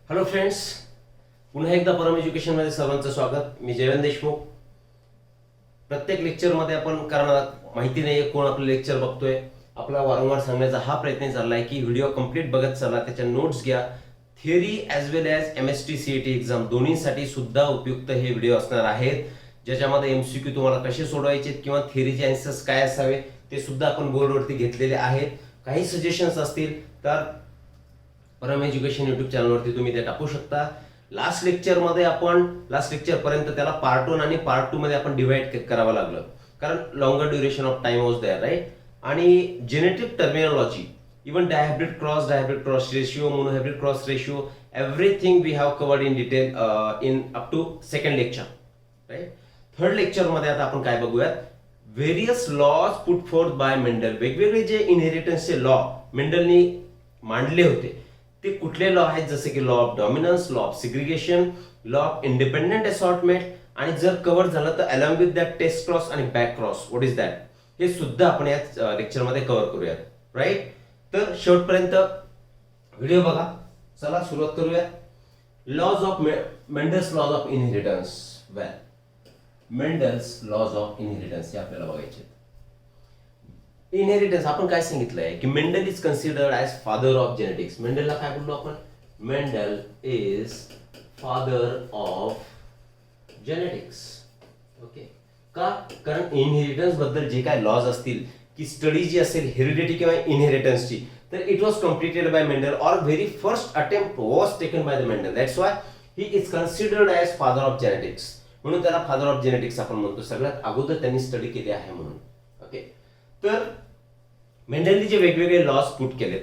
Hello friends, पुन्हा एकदा परम एज्युकेशनमध्ये सर्वांचं स्वागत. मी जयवंत देशमुख. प्रत्येक लेक्चरमध्ये आपण, कारण माहिती नाही कोण आपलं लेक्चर बघतोय, आपला वारंवार सांगण्याचा हा प्रयत्न चाललाय की व्हिडिओ कंप्लीट बघत चला, त्याच्या नोट्स घ्या. थिअरी ॲज वेल ॲज MST CET एक्झाम दोन्हीसाठी सुद्धा उपयुक्त हे व्हिडिओ असणार आहेत, ज्याच्यामध्ये MCQ तुम्हाला कसे सोडवायचे किंवा थिअरीचे आन्सर्स काय असावे ते सुद्धा आपण बोर्डवरती घेतलेले आहेत. काही सजेशन्स असतील तर परम एज्युकेशन युट्यूब चॅनलवरती तुम्ही ते टाकू शकता. लास्ट लेक्चर पर्यंत त्याला पार्ट 1 आणि पार्ट 2 मध्ये आपण डिवाइड करावं लागलं, कारण longer duration of time was there, right. आणि genetic terminology, even dihybrid cross ratio, monohybrid cross ratio, everything we have covered in detail in up to second lecture, right. Third lecture मध्ये आता आपण काय बघूयात, various laws put forth by Mendel. वेगवेगळे जे इनहेरिटन्सचे law मेंडलनी मांडले होते ते कुठले लॉ आहेत, जसे की law of dominance, law of segregation, law of independent assortment, आणि जर कव्हर झालं तर along with that test cross आणि back cross, what is that, हे सुद्धा आपण या लेक्चरमध्ये कव्हर करूयात, राईट. तर शेवटपर्यंत व्हिडिओ बघा. चला सुरुवात करूया. Laws of Mendel's laws of inheritance. Mendel's laws of inheritance हे आपल्याला बघायचे. इनहेरिटन्स आपण काय सांगितलंय की Mendel is considered as father of genetics. मेंडलला काय बोललो आपण, Mendel is father of genetics. Okay, का? कारण इनहेरिटन्स बद्दल जे काय लॉज असतील, की स्टडी जी असेल हेरिडिटी किंवा इनहेरिटन्सची, तर it was completed bye Mendel, or very first attempt was taken by the Mendel. That's why he is considered as father of genetics. म्हणून त्याला फादर ऑफ जेनेटिक्स आपण म्हणतो. सगळ्यात अगोदर त्यांनी स्टडी केली आहे म्हणून. ओके, तर मेंडलनी जे वेगवेगळे लॉज पुट केलेत,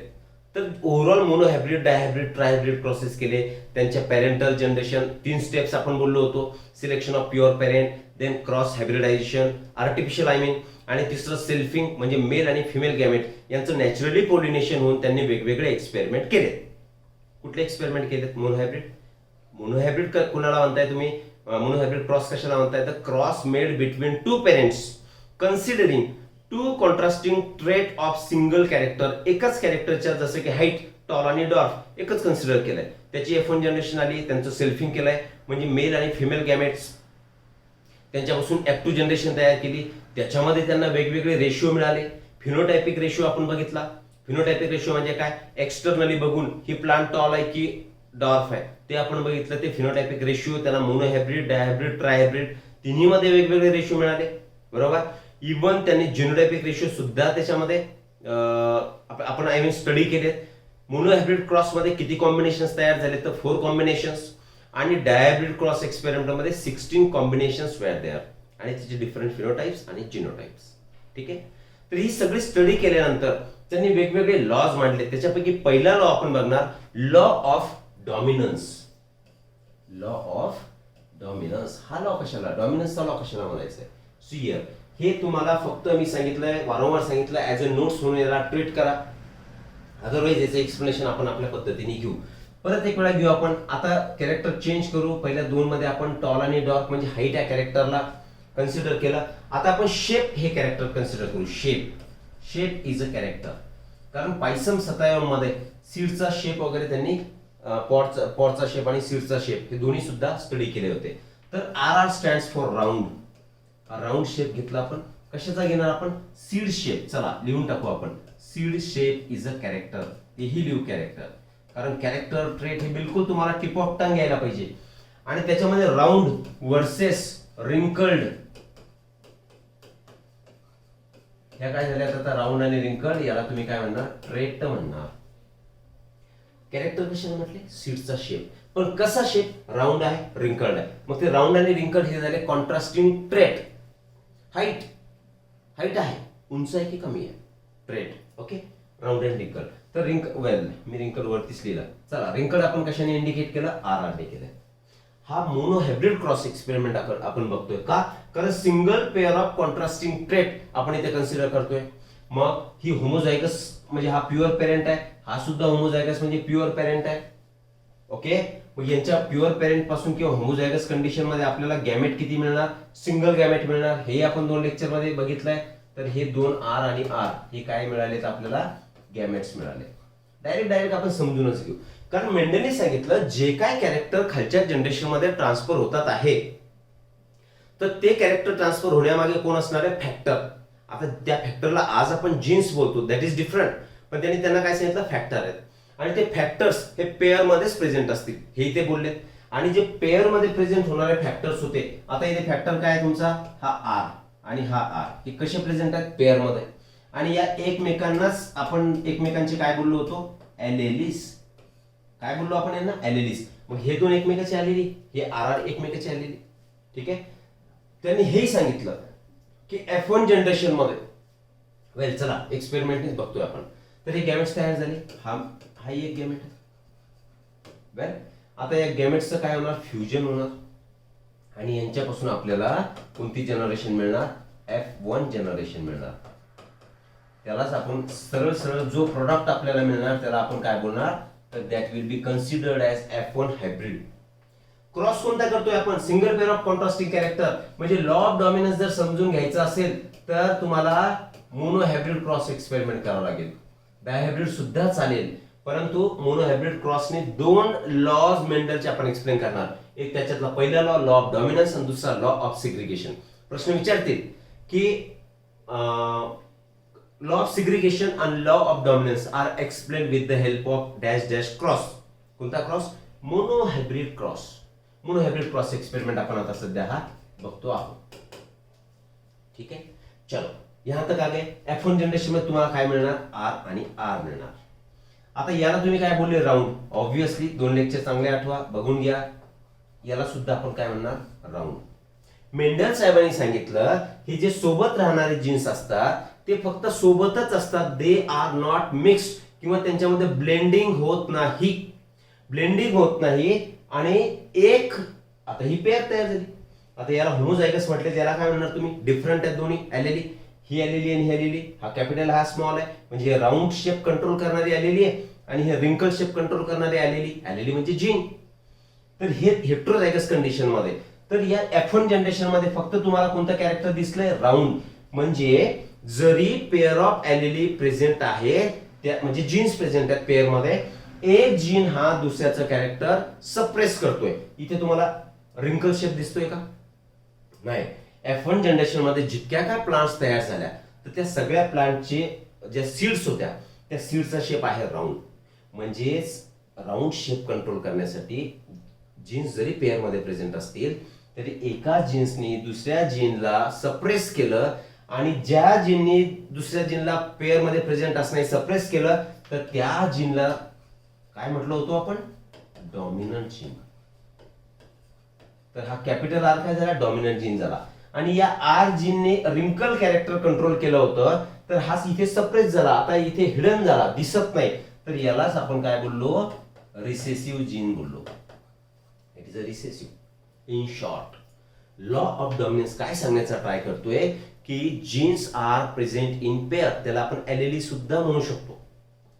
तर overall monohybrid, dihybrid, trihybrid process केले. त्यांच्या पॅरेंटल जनरेशन 3 स्टेप्स आपण बोललो होतो. Selection of pure parent, then cross hybridisation, artificial आणि तिसरं सेल्फिंग, म्हणजे मेल आणि फिमेल गॅमेट यांचं नॅचरली पॉलिनेशन होऊन त्यांनी वेगवेगळे एक्सपेरिमेंट केले. कुठले एक्सपेरिमेंट केलेत? मोनोहायब्रिड कुणाला म्हणताय तुम्ही? मोनोहायब्रिड क्रॉस कशाला म्हणताय? तर cross made between 2 parents considering 2 contrasting trait of single character. एकच कॅरेक्टरच्या, जसं की हाईट, टॉल आणि डॉर्फ एकच कन्सिडर केलंय. त्याची F1 जनरेशन आली, त्यांचं सेल्फिंग केलंय, म्हणजे मेल आणि फिमेल गॅमेट्स, त्यांच्यापासून F2 जनरेशन तयार केली. त्याच्यामध्ये त्यांना वेगवेगळे रेशिओ मिळाले. फिनोटायपिक रेशिओ आपण बघितला. फिनोटायपिक रेशिओ म्हणजे काय? एक्सटर्नली बघून ही प्लांट टॉल आहे की डॉर्फ आहे ते आपण बघितलं. ते फिनोटायपिक रेशिओ त्यांना मोनोहायब्रिड, डायहायब्रिड, ट्रायहायब्रिड तिन्ही मध्ये वेगवेगळे रेशिओ मिळाले, बरोबर. इवन त्यांनी जिनोटायपिक रेशिओ सुद्धा त्याच्यामध्ये आपण स्टडी केलेत. मोनोहायब्रिड क्रॉस मध्ये किती कॉम्बिनेशन्स तयार झाले? तर 4 कॉम्बिनेशन्स. आणि डायहायब्रिड क्रॉस एक्सपेरिमेंट मध्ये 16 कॉम्बिनेशन्स वेअर देअर, आणि त्याचे डिफरंट फिनोटाइप्स आणि जिनोटाइप्स. ठीक आहे, तर ही सगळी स्टडी केल्यानंतर त्यांनी वेगवेगळे लॉज मांडले. त्याच्यापैकी पहिला लॉ आपण बघणार, law of dominance. Law of dominance हा लॉ कशाला, डॉमिनन्सचा लॉ कशाला म्हणायचा आहे? सियर हे तुम्हाला फक्त मी सांगितलंय, वारंवार सांगितलं, ऍज अ नोट्स म्हणून याला ट्रीट करा. अदरवाईज याचं एक्सप्लेनेशन आपण आपल्या पद्धतीने घेऊ. परत एक वेळा घेऊ आपण. आता कॅरेक्टर चेंज करू. पहिल्या 2 मध्ये आपण टॉल आणि डॉर्क म्हणजे हाईट या कॅरेक्टरला कन्सिडर केला. आता आपण शेप हे कॅरेक्टर कन्सिडर करू. शेप इज अ कॅरेक्टर, कारण पायसम सतायम मध्ये सीडचा शेप वगैरे त्यांनी पॉटचा शेप आणि सीडचा शेप हे दोन्ही सुद्धा स्टडी केले होते. तर RR stands for round. Round shape घेतला आपण. कशाचा घेणार आपण? Seed shape. चला लिहून टाकू आपण. Seed shape is a character. हेही लिहू कॅरेक्टर, कारण कॅरेक्टर ट्रेट हे बिलकुल तुम्हाला टिप ऑफ टंग यायला पाहिजे. आणि त्याच्यामध्ये राऊंड वर्सेस रिंकल्ड, ह्या काय झाल्या? आता राऊंड आणि रिंकल्ड याला तुम्ही काय म्हणणार? ट्रेट म्हणणार. कॅरेक्टर कशाला म्हटले? सीडचा शेप. पण कसा शेप? राऊंड आहे, रिंकल्ड आहे. मग ते राऊंड आणि रिंकल्ड हे झाले कॉन्ट्रास्टिंग ट्रेट. हाईट आहे, उंच आहे की कमी आहे? Trait. Okay, round and wrinkled. तर मी रिंकल वरतीच लिहिला. चला, रिंकल आपण कशाने इंडिकेट केलं? RR ने केलं. हा मोनोहायब्रिड क्रॉस एक्सपेरिमेंट आपण बघतोय. का? कारण single pair of contrasting trait आपण इथे कन्सिडर करतोय. मग ही होमोझायगस म्हणजे हा प्युअर पेरेंट आहे, हा सुद्धा होमोझायगस म्हणजे प्युअर पेरेंट आहे. ओके, मग यांच्या प्युअर पेरेंट पासून किंवा होमोझायगस कंडिशन मध्ये आपल्याला गॅमेट किती मिळणार? सिंगल गॅमेट मिळणार. हे आपण 2 लेक्चर मध्ये बघितलंय. तर हे 2 R आणि R हे काय मिळालेत आपल्याला? गॅमेट्स मिळाले. डायरेक्ट आपण समजूनच घेऊ. कारण मेंडलने सांगितलं जे काय कॅरेक्टर खालच्या जनरेशन मध्ये ट्रान्सफर होतात आहे, तर ते कॅरेक्टर ट्रान्सफर होण्यामागे कोण असणार आहे? फॅक्टर. आता त्या फॅक्टरला आज आपण जीन्स बोलतो, दॅट इज डिफरंट, पण त्यांना काय सांगितलं? फॅक्टर आहेत. आणि ते फॅक्टर्स हे पेअर मध्येच प्रेझेंट असतील, हे इथे बोललेत. आणि जे पेअर मध्ये प्रेझेंट होणारे फॅक्टर्स होते, आता इथे फॅक्टर काय आहे तुमचा? हा आर आणि हा आर, हे कसे प्रेझेंट आहेत? पेअर मध्ये. आणि या एकमेकांनाच आपण एकमेकांचे काय बोललो होतो? एलेलीस. काय बोललो आपण यांना? एलेलीस. मग हे दोन एकमेकाची आलेली, हे आर आर एकमेकाची आलेली. ठीक आहे. त्यांनी हेही सांगितलं की F1 जनरेशन मध्ये, वेल चला एक्सपेरिमेंट बघतोय आपण. तर हे गॅमेट्स तयार झाले, हा एक गॅमेट आहे. वेल आता या गॅमेट्सचं काय होणार? फ्युजन होणार. आणि यांच्यापासून आपल्याला कोणती जनरेशन मिळणार? F1 जनरेशन मिळणार. त्यालाच आपण सरळ सरळ जो प्रोडक्ट आपल्याला मिळणार त्याला आपण काय बोलणार? तर that will be considered as F1 hybrid. Cross कोणता करतोय आपण? Single pair of contrasting character. म्हणजे लॉ ऑफ डॉमिनन्स जर समजून घ्यायचा असेल तर तुम्हाला मोनो हायब्रिड क्रॉस एक्सपेरिमेंट करावं लागेल. डायहायब्रिड सुद्धा चालेल, परंतु मोनो हायब्रिड क्रॉसने दोन लॉज मेंडलचे आपण एक्सप्लेन करणार. एक त्याच्यातला पहिला लॉ, लॉ ऑफ डॉमिनन्स, आणि दुसरा लॉ ऑफ सिग्रिगेशन. प्रश्न विचारतील की लॉ ऑफ सिग्रिगेशन आणि law of dominance are explain with the help of dash dash cross. कोणता cross? Monohybrid cross. Monohybrid cross experiment आपण आता सध्या हा बघतो आहोत. ठीक आहे, चलो यहाँ तक आ गए. F1 जनरेशन मध्ये तुम्हाला काय मिळणार? आर आणि आर मिळणार. आता याला तुम्ही काय बोलले? राऊंड. ऑब्विसली दोन लेक्चर चांगले आठवा, बघून घ्या. याला सुद्धा आपण काय म्हणणार? राऊंड. मेंडल साहेबांनी सांगितलं हे जे सोबत राहणारे जीन्स असतात ते फक्त सोबतच असतात, दे आर नॉट मिक्स्ड, किंवा त्यांच्यामध्ये ब्लेंडिंग होत नाही. ब्लेंडिंग होत नाही. आणि एक आता ही पेअर तयार झाली. आता याला होमोझायगस म्हटले, त्याला काय म्हणणार तुम्ही? डिफरंट आहेत दोन्ही. आलेली ही आलेली आणि ही आलेली, हा कॅपिटल हा स्मॉल आहे, म्हणजे हे राऊंड शेप कंट्रोल करणारी आलेली आहे आणि हे रिंकल शेप कंट्रोल करणारी आलेली म्हणजे जीन. तर हे हेट्रोझायगस कंडिशन मध्ये. तर या F1 जनरेशन मध्ये फक्त तुम्हाला कोणतं कॅरेक्टर दिसलंय? राऊंड. म्हणजे जरी पेअर ऑफ एलेली प्रेझेंट आहे, त्या म्हणजे जीन्स प्रेझेंट आहेत पेअर मध्ये, एक जीन हा दुसऱ्याचं कॅरेक्टर सप्रेस करतोय. इथे तुम्हाला रिंकल शेप दिसतोय का? नाही. F1 जनरेशन मध्ये जितक्या काय प्लांट्स तयार झाल्या तर त्या सगळ्या प्लांटचे ज्या सीड्स होत्या त्या सीड्सचा शेप आहे राऊंड. म्हणजेच राऊंड शेप कंट्रोल करण्यासाठी जीन्स जरी पेअर मध्ये प्रेझेंट असतील तरी एका जीन्सनी दुसऱ्या जीनला सप्रेस केलं, आणि ज्या जीननी दुसऱ्या जीनला पेअर मध्ये प्रेझेंट असणे सप्रेस केलं तर त्या जीनला काय म्हटलं होतो आपण? Dominant gene. तर हा कॅपिटल आर काय झाला? डॉमिनंट जीन झाला. आणि या आर जीनने रिंकल कॅरेक्टर कंट्रोल केलं होतं, तर हा इथे सप्रेस झाला, आता इथे हिडन झाला, दिसत नाही. तर यालाच आपण काय बोललो? रिसेसिव्ह जीन बोललो. It is a recessive. In short, law of dominance काय सांगण्याचा ट्राय करतोय की genes are present in pair. त्याला आपण एलएलई सुद्धा म्हणू शकतो.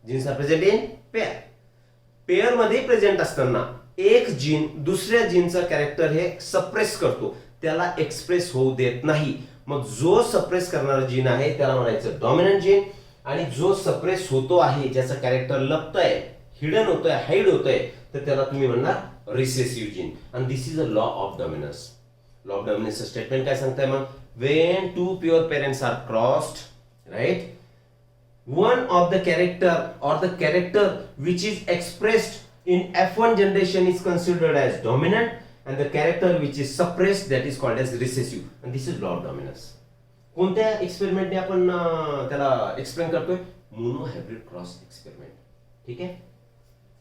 Genes are present in pair. Pair मध्ये प्रेझेंट असताना एक जीन दुसऱ्या जीनचा कॅरेक्टर हे सप्रेस करतो, त्याला एक्सप्रेस होऊ देत नाही. मग जो सप्रेस करणारा जीन आहे त्याला म्हणायचं डॉमिनंट जीन, आणि जो सप्रेस होतो आहे, ज्याचं कॅरेक्टर लपतंय, हिडन होतोय, हाईड होतोय, तर त्याला तुम्ही म्हणणार रिसेसिव्ह जीन. आणि this is a law of dominance. Law of dominance statement काय सांगताय मग? When two pure parents are crossed, right, one of the character or the character which is expressed in F1 generation is considered as dominant, and the character which is suppressed that is called as recessive, and this is law of dominance. कोणत्या एक्सपेरिमेंटने आपण त्याला explain करतोय? Monohybrid cross experiment. ठीक आहे,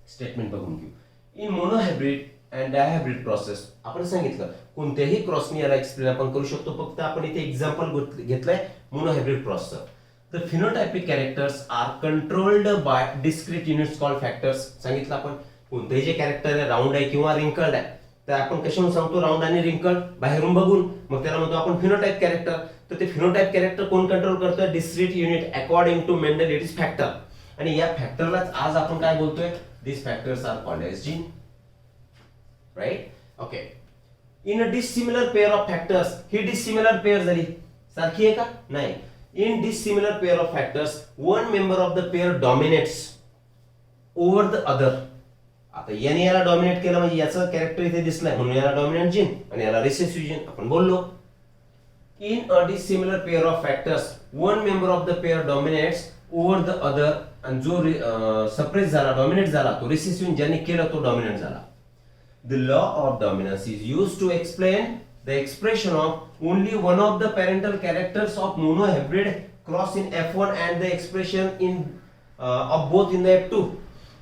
statement बघून घेऊ. In monohybrid and dihybrid process आपण सांगितलं कोणत्याही क्रॉसने याला एक्सप्लेन आपण करू शकतो. फक्त आपण इथे एक्झाम्पल घेतलंय मोनो हायब्रिड क्रॉसचं. The phenotypic characters are controlled by discrete units called factors. सांगितलं आपण कोणतेही जे कॅरेक्टर आहे राऊंड आहे किंवा रिंकल्ड आहे, तर आपण कशावरून सांगतो? राऊंड आणि रिंकल्ड बाहेरून बघून, मग त्याला म्हणतो आपण फिनोटाइप कॅरेक्टर. तर ते फिनोटाइप कॅरेक्टर कोण कंट्रोल करतोय? Discrete unit. According to Mendel it is factor. आणि या फॅक्टरलाच आज आपण काय बोलतोय? This factors are called as gene. Right, okay. In a dissimilar pair of factors, ही डिसिमिलर पेअर झाली, सारखी आहे का? नाही. In dissimilar pair of factors, one member of the pair dominates. Over the other. आता याने याला डॉमिनेट केलं म्हणजे याचं कॅरेक्टर इथे दिसलंय म्हणून याला डॉमिनंट जीन आणि याला रिसेसिव्ह जीन आपण बोललो. In a dissimilar pair of factors one member of the pair dominates over the other, आणि जो सप्रेस झाला डॉमिनेट झाला तो रिसेसिव्ह ज्याने केलं तो डॉमिनंट झाला. The law of dominance is used to explain the expression of only one of the parental characters of monohybrid cross in F1 and the expression in of both in the F2.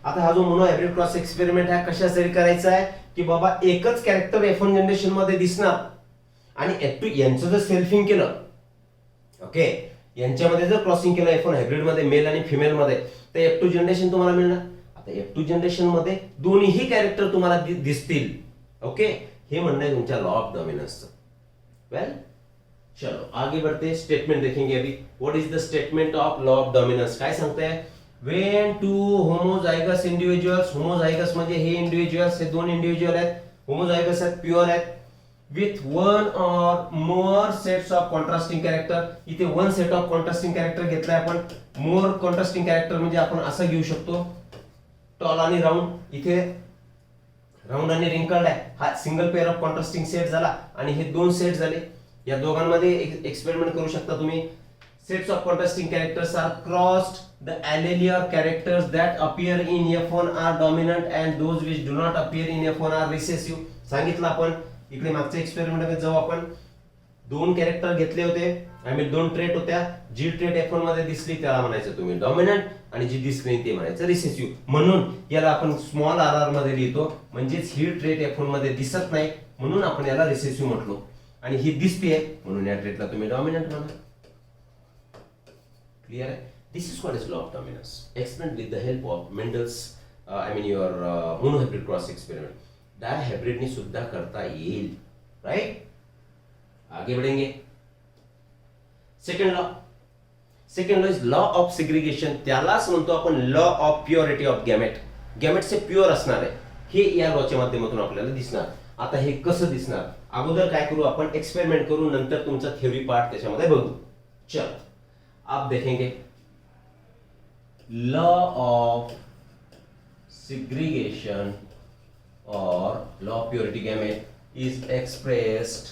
आता हा जो monohybrid cross experiment हा कशासाठी करायचा आहे की बाबा एकच कॅरेक्टर F1 जनरेशन मध्ये दिसणार आणि F2 यांचं जर सेल्फिंग केलं, ओके, यांच्यामध्ये जर क्रॉसिंग केलं F1 हायब्रिड मध्ये मेल आणि फिमेल मध्ये तर F2 जनरेशन तुम्हाला मिळणार. आता F2 जनरेशन मध्ये दोन्हीही कॅरेक्टर तुम्हाला दिसतील. ओके, हे म्हणणं आहे तुमच्या लॉ ऑफ डॉमिनन्सचं. वेल, चलो आगे बढ़ते, स्टेटमेंट देखेंगे अभी. What is the statement of law of dominance? काय सांगताय? व्हेन टू होमोजायगस इंडिव्हिज्युअल्स, होमोजायगस म्हणजे हे इंडिव्हिज्युअल्स, हे दोन इंडिव्हिज्युअल आहेत, होमोजायगस आहेत, प्युअर आहेत, विथ वन और मोर सेट्स ऑफ कॉन्ट्रास्टिंग कॅरेक्टर. इथे one set of contrasting character घेतलाय आपण. मोर कॉन्ट्रास्टिंग कॅरेक्टर म्हणजे आपण असं घेऊ शकतो, टॉल आणि राऊंड. इथे राऊंड आणि रिंकल्ड आहे, हा single pair of contrasting set झाला आणि हे दोन सेट झाले. या दोघांमध्ये एक्सपेरिमेंट करू शकता तुम्ही. Sets of contrasting characters are crossed, the allele or characters that appear in F1 are dominant and those which do not appear in F1 are recessive. सांगितलं आपण इकडे मागच्या एक्सपेरिमेंट मध्ये जेव्हा आपण दोन कॅरेक्टर घेतले होते, आय मीन दोन ट्रेट होत्या, जी ट्रेट F1 मध्ये दिसली त्याला म्हणायचं तुम्ही डॉमिनंट आणि जी दिसली ते म्हणायचं रिसेसिव्ह. म्हणून याला आपण स्मॉल आर मध्ये लिहितो, म्हणजेच ही ट्रेट F1 मध्ये दिसत नाही म्हणून आपण याला रिसेसिव्ह म्हटलो, आणि ही दिसते म्हणून या ट्रेटला तुम्ही डॉमिनंट म्हणा. क्लियर आहे? This is what is law of dominance, explained with the help of Mendel's, your monohybrid cross experiment. Dihybrid ने सुद्धा करता येईल, राइट? आगे बढ़ेंगे. Second law is law of segregation. त्यालाच म्हणतो आपण law of purity of gamete. Gamete say pure असणार आहे हे या लॉच्या माध्यमातून आपल्याला दिसणार. आता हे कसं दिसणार? अगोदर काय करू आपण, एक्सपेरिमेंट करू, नंतर तुमचा थ्योरी पार्ट त्याच्यामध्ये बघू. चल आप देखेंगे law of segregation or law of purity gamete is expressed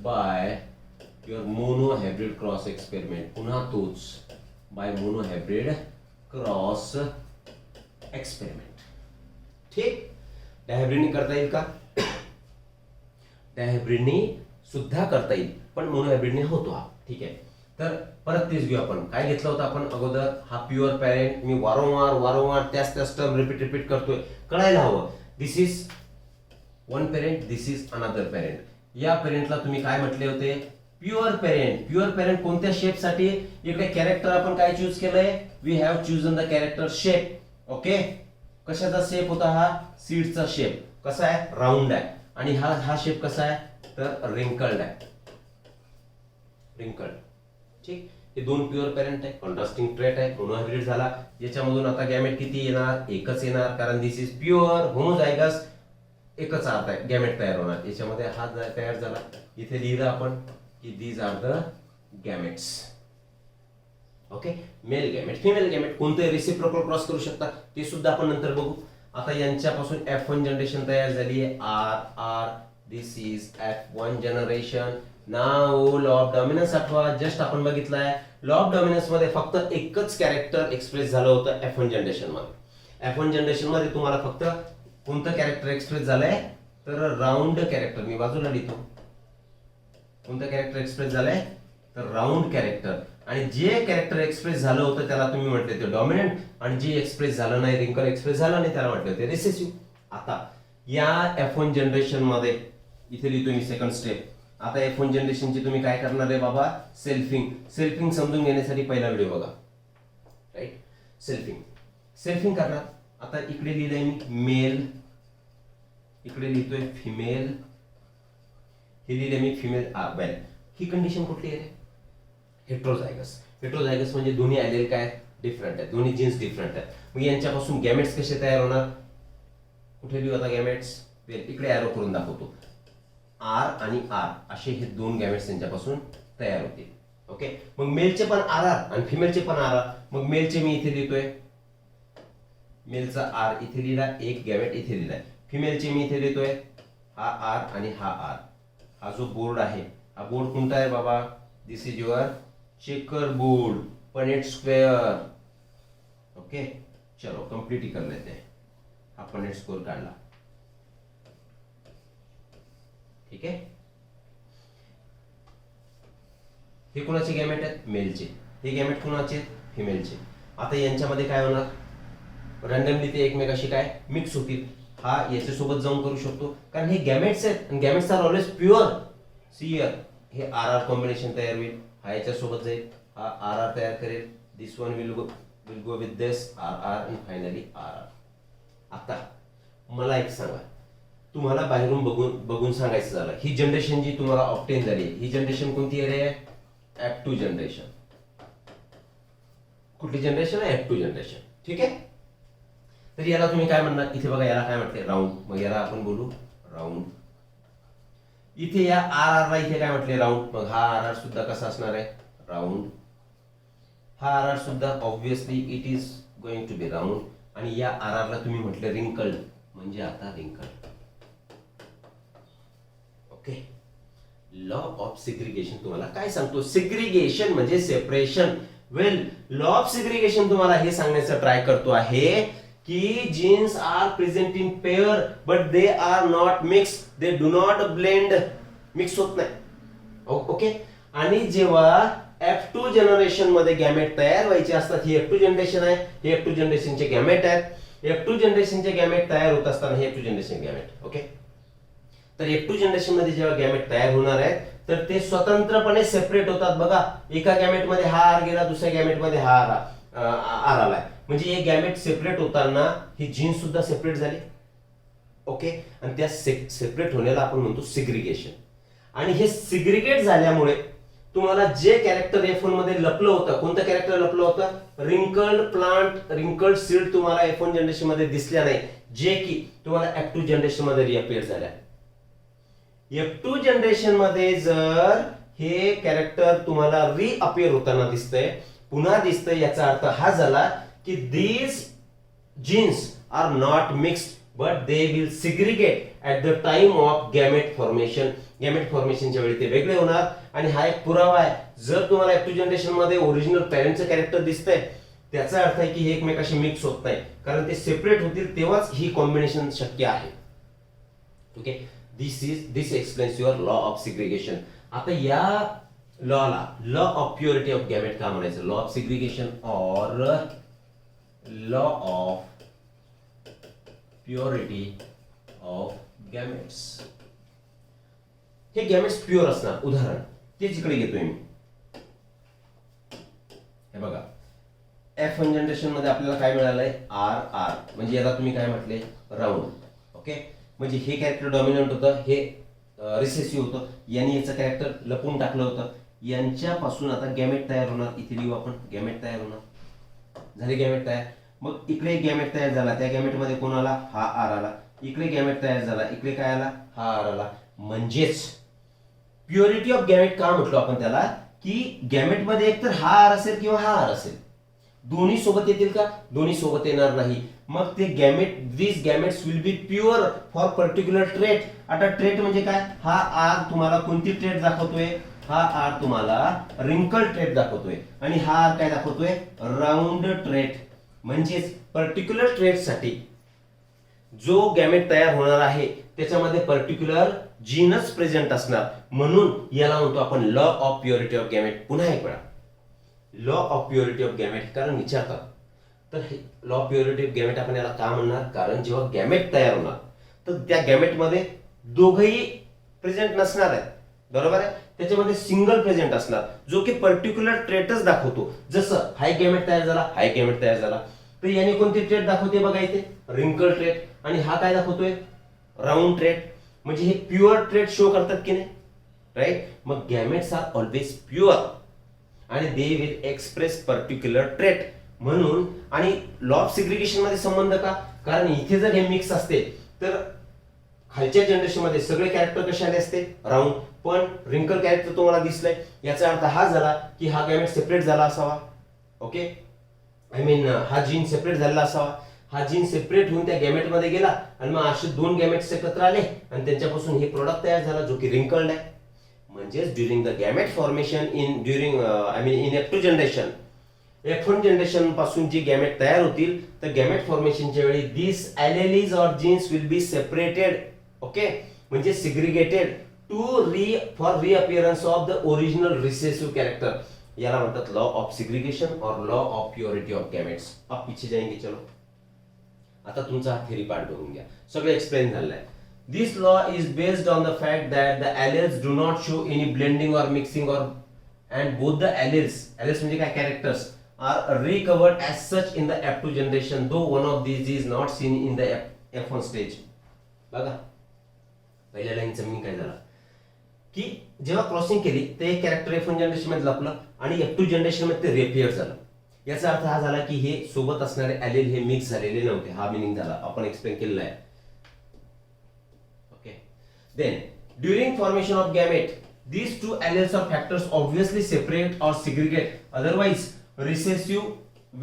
by your monohybrid cross experiment. पुन्हा तोच by monohybrid cross experiment. ठीक, डायहायब्रिडनी करता येईल का? डायहायब्रिडनी सुद्धा करता येईल, पण मोनोहायब्रिडने होतो हा. ठीक आहे, तर परत तेच घेऊ आपण. काय घेतलं होतं आपण अगोदर? हा प्युअर पॅरेंट. मी वारंवार त्याच टर्म रिपीट करतोय, कळायला हवं. This is one parent, this is another parent. या पेरेंटला तुम्ही काय म्हटले होते? Pure parent. प्युअर पेरेंट कोणत्या शेप साठी? इकडे कॅरेक्टर आपण काय चूज केलंय? We have chosen the character shape. Okay, कशाचा शेप होता हा? सीडचा शेप. कसा आहे? राऊंड आहे. आणि हा शेप कसा आहे? तर रिंकल्ड आहे. रिंकल्ड. ठीक, हे दोन प्युअर पेरेंट आहे, कॉन्ट्रास्टिंग ट्रेट आहे, मोनोहायब्रिड झाला. याच्यामधून आता गॅमेट किती येणार? एकच येणार, कारण दिस इज प्युअर होमोजायगस. एकच अर्थ आहे, गॅमेट तयार होणार. याच्यामध्ये हा तयार झाला. इथे लिहिलं आपण की these are the gametes. Okay, male gamete, female gamete कोणते रेसिप्रोकल क्रॉस करू शकता ते सुद्धा आपण नंतर बघू. आता यांच्यापासून F1 जनरेशन तयार झाली आहे. R this is F1 generation. Now law of dominance आठवा. जस्ट आपण बघितलाय लॉ ऑफ डॉमिनन्स मध्ये फक्त एकच कॅरेक्टर एक्सप्रेस झालं होतं F1 जनरेशन मध्ये. F1 जनरेशन मध्ये तुम्हाला फक्त कोणतं कॅरेक्टर एक्सप्रेस झालंय? तर राऊंड कॅरेक्टर. मी बाजूला लिहितो. कोणतं कॅरेक्टर एक्सप्रेस झालंय? तर राऊंड कॅरेक्टर. आणि जे कॅरेक्टर एक्सप्रेस झालं होतं त्याला तुम्ही म्हटले ते डॉमिनंट, आणि जे एक्सप्रेस झालं नाही, रिंकल एक्सप्रेस झालं नाही, त्याला म्हटले ते रिसेसिव्ह. आता या F1 जनरेशन मध्ये इथे लिहितो मी सेकंड स्टेप. आता F1 जनरेशनची तुम्ही काय करणार आहे बाबा? सेल्फिंग समजून घेण्यासाठी पहिला व्हिडिओ बघा, राईट? सेल्फिंग करणार. आता इकडे लिहिलंय मी मेल, इकडे लिहितोय फिमेल, हे लिहिलंय मी फिमेल. वेल, ही कंडिशन कुठली आहे? हेट्रोझायगस म्हणजे दोन्ही एलेल काय डिफरंट आहेत, दोन्ही जीन्स डिफरंट आहेत. मग यांच्यापासून गॅमेट्स कसे तयार होणार? कुठे लिहू आता गॅमेट्स? इकडे एरो करून दाखवतो. आर आणि आर असे हे दोन गॅमेट्स त्यांच्यापासून तयार होतील. ओके, मग मेलचे पण आर आणि फिमेलचे पण आर. मग मेलचे मी इथे लिहितोय मेलचा आर इथे लिहिला, एक गॅमेट इथे लिहिलाय. फिमेलचे मी इथे लिहितोय, हा आर आणि हा आर. हा जो बोर्ड आहे, हा बोर्ड कोणता आहे बाबा? This is your checker board, Punnett square. Okay, चलो कंप्लीट ही कर लेते हैं. हा पनेट स्क्वेअर काढला. ठीक आहे. हे कोणाचे गॅमेट आहेत? मेलचे. हे गॅमेट कोणाचे? फिमेलचे. आता यांच्यामध्ये काय होणार? रँडमली ते एकमेकाशी काय मिक्स होतील. हा याच्यासोबत जाऊन करू शकतो, कारण हे गॅमेट्स आहेत आणि gametes are always pure. See here हे आर आर कॉम्बिनेशन तयार होईल. हा याच्यासोबत जाईल, हा आर आर तयार करेल. This one will go with this R R and finally R R. आता मला एक सांगा, तुम्हाला बाहेरून बघून सांगायचं झालं, ही जनरेशन जी तुम्हाला ऑप्टेन झाली, ही जनरेशन कोणती आहे? F2 generation. कुठली जनरेशन आहे? F2 generation. ठीक आहे. तर याला तुम्ही काय म्हणणार? इथे बघा, याला काय म्हटले? राऊंड. मग याला आपण बोलू राऊंड. इथे या आर आर ला इथे काय म्हटले? राऊंड. मग हा आर आर सुद्धा कसा असणार आहे? राऊंड. हा आर आर सुद्धा obviously it is going to be round. आणि या आर आर ला तुम्ही म्हटले रिंकल्ड, म्हणजे आता wrinkled. Okay. Law of segregation तुम्हाला काय सांगतो? सिग्रिगेशन म्हणजे separation. Well, law of segregation तुम्हाला हे सांगण्याचा ट्राय करतो आहे की genes are present in pair but they are not mix. They do not blend. Mix होत नाही. ओके. आणि जेव्हा F2 जनरेशन मध्ये गॅमेट तयार व्हायचे असतात, ही F2 जनरेशन आहे, हे F2 जनरेशनचे गॅमेट आहेत. F2 जनरेशनचे गॅमेट तयार होत असताना हे F2 जनरेशन गॅमेट. ओके. तर F2 जनरेशन मध्ये जेव्हा गॅमेट तयार होणार आहेत, तर ते स्वतंत्रपणे सेपरेट होतात. बघा, एका गॅमेट मध्ये हा आर गेला, दुसऱ्या गॅमेट मध्ये हा आर आलाय. म्हणजे हे गॅमेट सेपरेट होताना ही जीन्स सुद्धा सेपरेट झाली. ओके. आणि त्या सेपरेट होण्याला आपण म्हणतो सिग्रिगेशन. आणि हे सिग्रिगेट झाल्यामुळे तुम्हाला जे कॅरेक्टर F1 मध्ये लपलं होतं, कोणतं कॅरेक्टर लपलं होतं? रिंकल्ड प्लांट, रिंकल्ड सीड तुम्हाला F1 जनरेशन मध्ये दिसल्या नाही, जे की तुम्हाला F2 जनरेशन मध्ये रिअपियर झाल्या. F2 जनरेशन मध्ये जर हे कॅरेक्टर तुम्हाला रिअपियर होताना दिसतंय, पुन्हा दिसतंय, याचा अर्थ हा झाला की these genes are not mixed but they will segregate at the time of gamete formation. Gamete फॉर्मेशनच्या वेळी ते वेगळे होणार. आणि हा एक पुरावा आहे, जर तुम्हाला F2 जनरेशन मध्ये ओरिजिनल पॅरेंटचं कॅरेक्टर दिसतंय, त्याचा अर्थ आहे की हे एकमेकाशी मिक्स होत नाही, कारण ते सेपरेट होतील तेव्हाच ही कॉम्बिनेशन शक्य आहे. Okay. This explains your law of segregation. आता या लॉला law of purity of gamete का म्हणायचं? लॉ ऑफ सिग्रिगेशन और law of purity of gametes. हे गॅमेट्स प्युअर असणार. उदाहरण तेच इकडे घेतोय मी. हे बघा, F1 जनरेशन मध्ये आपल्याला काय मिळालंय? R R. म्हणजे याला तुम्ही काय म्हटले? राऊंड. ओके. म्हणजे हे कॅरेक्टर डॉमिनंट होतं, हे रिसेसिव्ह होतं, यांनी याचं कॅरेक्टर लपवून टाकलं होतं. यांच्यापासून आता गॅमेट तयार होणार. इथे लिहू आपण, गॅमेट तयार होणार. झाले गॅमेट तयार. मग इकडे एक गॅमेट तयार झाला, त्या गॅमेट मध्ये कोण आला? हा आर आला. इकडे गॅमेट तयार झाला, इकडे काय आला? हा आर आला. म्हणजेच प्युरिटी ऑफ गॅमेट का म्हटलो आपण त्याला? की गॅमेट मध्ये एकतर हा आर असेल किंवा हा आर असेल. दोन्ही सोबत येतील का? दोन्ही सोबत येणार नाही. मग ते gamete, this gametes will be pure for particular trait. आता ट्रेट म्हणजे काय? हा आर तुम्हाला कोणती ट्रेट दाखवतोय? हा आर तुम्हाला रिंकल ट्रेट दाखवतोय. आणि हा आर काय दाखवतोय? Round trait. म्हणजेच पर्टिक्युलर ट्रेट साठी जो गॅमेट तयार होणार आहे त्याच्यामध्ये पर्टिक्युलर जीनच प्रेझेंट असणार. म्हणून याला म्हणतो आपण law of purity of gamete. पुन्हा एक वेळा, law of purity of gamete कारण विचारतात. तर law of purity of gamete आपण याला का म्हणणार? कारण जेव्हा गॅमेट तयार होणार तर त्या गॅमेट मध्ये दोघही प्रेझेंट नसणार आहेत. बरोबर आहे. त्याच्यामध्ये सिंगल प्रेझेंट असणार, जो की पर्टिक्युलर ट्रेटच दाखवतो. जसं हाय गॅमेट तयार झाला, हाय गॅमेट तयार झाला, तर याने कोणती ट्रेट दाखवते? बघा इथे रिंकल ट्रेट. आणि हा काय दाखवतोय? Round trait. म्हणजे हे प्युअर ट्रेट शो करतात की नाही? राईट. मग गॅमेट्स आर ऑलवेज प्युअर आणि they will express particular trait. म्हणून आणि लॉ ऑफ सिग्रिगेशन मध्ये संबंध का? कारण इथे जर हे मिक्स असते तर खालच्या जनरेशन मध्ये सगळे कॅरेक्टर कसे आले असते? राऊंड. पण रिंकल कॅरेक्टर तुम्हाला दिसलंय, याचा अर्थ हा झाला की हा गॅमेट सेपरेट झाला असावा. ओके. आय मीन हा जीन सेपरेट झालेला असावा. हा जीन सेपरेट होऊन त्या गॅमेट मध्ये गेला आणि मग असे दोन गॅमेट्स एकत्र आले आणि त्यांच्यापासून हे प्रोडक्ट तयार झाला जो की रिंकल्ड आहे. म्हणजेच during the gamete formation in during in F2 generation, F1 generation पासून जी गॅमेट तयार होतील तर गॅमेट फॉर्मेशनच्या वेळी this alleles or genes will be separated. Okay, म्हणजे segregated to for reappearance of the original recessive character. याला म्हणतात लॉ ऑफ सिग्रिगेशन और law of purity of gametes. अब पीछे जाएंगे. चलो आता तुमचा हा थेरी पार्ट बघून घ्या. सगळं एक्सप्लेन झालं आहे. This law is based on the fact that the alleles do not show any blending or mixing and both the alleles म्हणजे काय characters are recovered as such in the F2 generation, though one of these is not seen in the F1 stage. बघा पहिल्या लाईनचा meaning काय झाला की जेव्हा crossing केली ते एक कॅरेक्टर F1 जनरेशन मध्ये लपलं आणि F2 जनरेशन मध्ये ते रिअपिअर झालं. याचा अर्थ हा झाला की हे सोबत असणारे एलेल हे मिक्स झालेले नव्हते. हा मीनिंग झाला, आपण एक्सप्लेन केलेला आहे. Then, during formation of gamete, these two alleles or factors obviously separate or segregate. Otherwise, recessive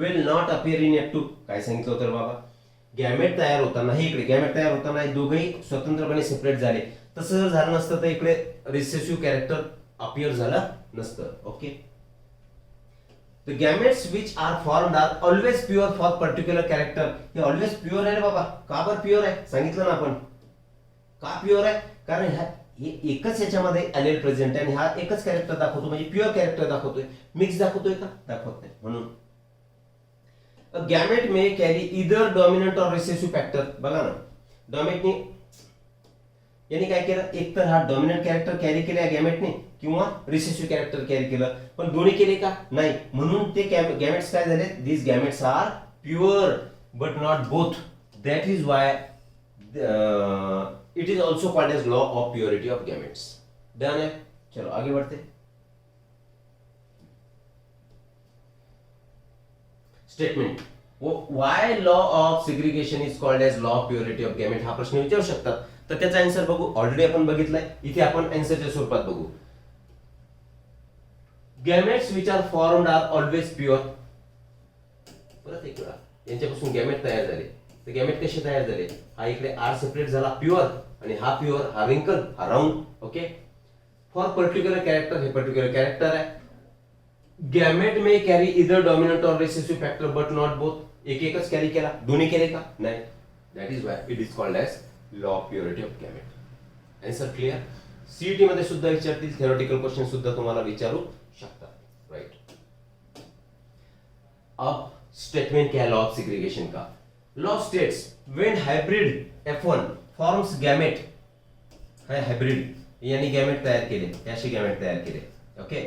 will not appear in F2. काय सांगितलं होतं बाबा? गॅमेट तयार होताना हे इकडे गॅमेट तयार होताना दोघेही स्वतंत्रपणे सेपरेट झाले. तसं जर झालं नसतं तर इकडे रिसेसिव्ह कॅरेक्टर अपीअर झालं नसतं. Okay, The gametes which are formed are always pure for particular character. हे ऑलवेज प्युअर आहे रे बाबा. का बरं प्युअर आहे? सांगितलं ना आपण. का प्युअर आहे? कारण एकच याच्यामध्ये एलेल प्रेझेंट आहे आणि हा एकच कॅरेक्टर दाखवतो, म्हणजे प्युअर कॅरेक्टर दाखवतोय. मिक्स दाखवतोय का? दाखवत नाही. म्हणून gamete may carry either dominant और रिसेसिव्ह फॅक्टर. बघा ना, डॉमिनेटने यांनी काय केलं, एक तर हा डॉमिनंट कॅरेक्टर कॅरी केला गॅमेटने किंवा रिसेसिव्ह कॅरेक्टर कॅरी केलं, पण दोन्ही केले का? नाही. म्हणून ते गॅमेट्स काय झाले? These gametes are pure but not both. That is why it is also called as law of purity of gametes. Done है, चलो आगे बढ़ते. Statement. why law of segregation is called as law of purity of gamete हा प्रश्न विचारू शकतात. तर त्याचा आन्सर बघू. ऑलरेडी आपण बघितलाय, इथे आपण आन्सरच्या स्वरूपात बघू. Gametes which are formed are always pure. परत एक वेळा यांच्यापासून गॅमेट तयार झाले. तर गॅमेट कसे तयार झाले? हा इकडे आर सेपरेट झाला प्युअर आणि हा प्युअर, हा रिंकल, हा round. Okay, for particular character, हे पर्टिक्युलर कॅरेक्टर आहे. Gamete may carry either dominant और recessive factor but not both. एकच कॅरी केला, दोन्ही केले का? नाही. That is why it is called as law of purity of gamete. Answer clear. CET मध्ये सुद्धा विचारतील, थेरोटिकल क्वेश्चन सुद्धा तुम्हाला विचारू शकतात. राइट. अब स्टेटमेंट क्या है लॉ ऑफ सेग्रीगेशन का? Law states when hybrid F1 forms gamete, है hybrid यानी गॅमेट तयार केले, असे गॅमेट तयार केले. Okay,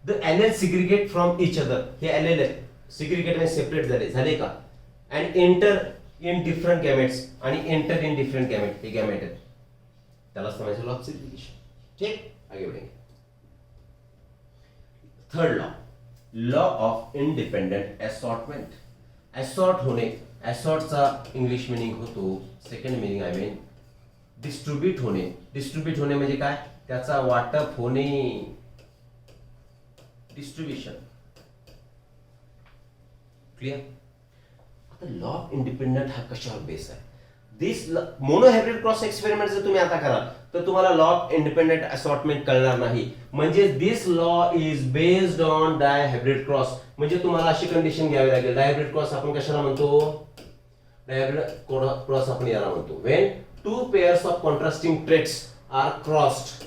the alleles segregate from each other. हे alleles segregate म्हणजे सेपरेट झाले का? and enter in different gametes आणि enter in different gamete. हे गॅमेट आहे, त्याला समजायचं लॉ ऑफ सेग्रीगेशन. ठीक, आगे बढ़ेंगे. Third law of independent assortment. Assort होणे, असॉर्टचा इंग्लिश मिनिंग होतो, second meaning I mean distribute होणे. डिस्ट्रीब्यूट होणे म्हणजे काय? त्याचा वाटप होणे, डिस्ट्रीब्युशन. क्लियर. आता लॉ ऑफ इंडिपेंडेंट हा कशावर बेस आहे? दिस मोनोहायब्रिड क्रॉस एक्सपेरिमेंट जर तुम्ही आता कराल तर तुम्हाला लॉ ऑफ इंडिपेंडेंट असॉर्टमेंट कळणार नाही. म्हणजे this law is based on dihybrid cross. म्हणजे तुम्हाला अशी कंडिशन घ्यावी लागेल. डायहायब्रिड क्रॉस आपण कशाला म्हणतो? डायहायब्रिड क्रॉस आपण याला म्हणतो when two pairs of contrasting traits are crossed.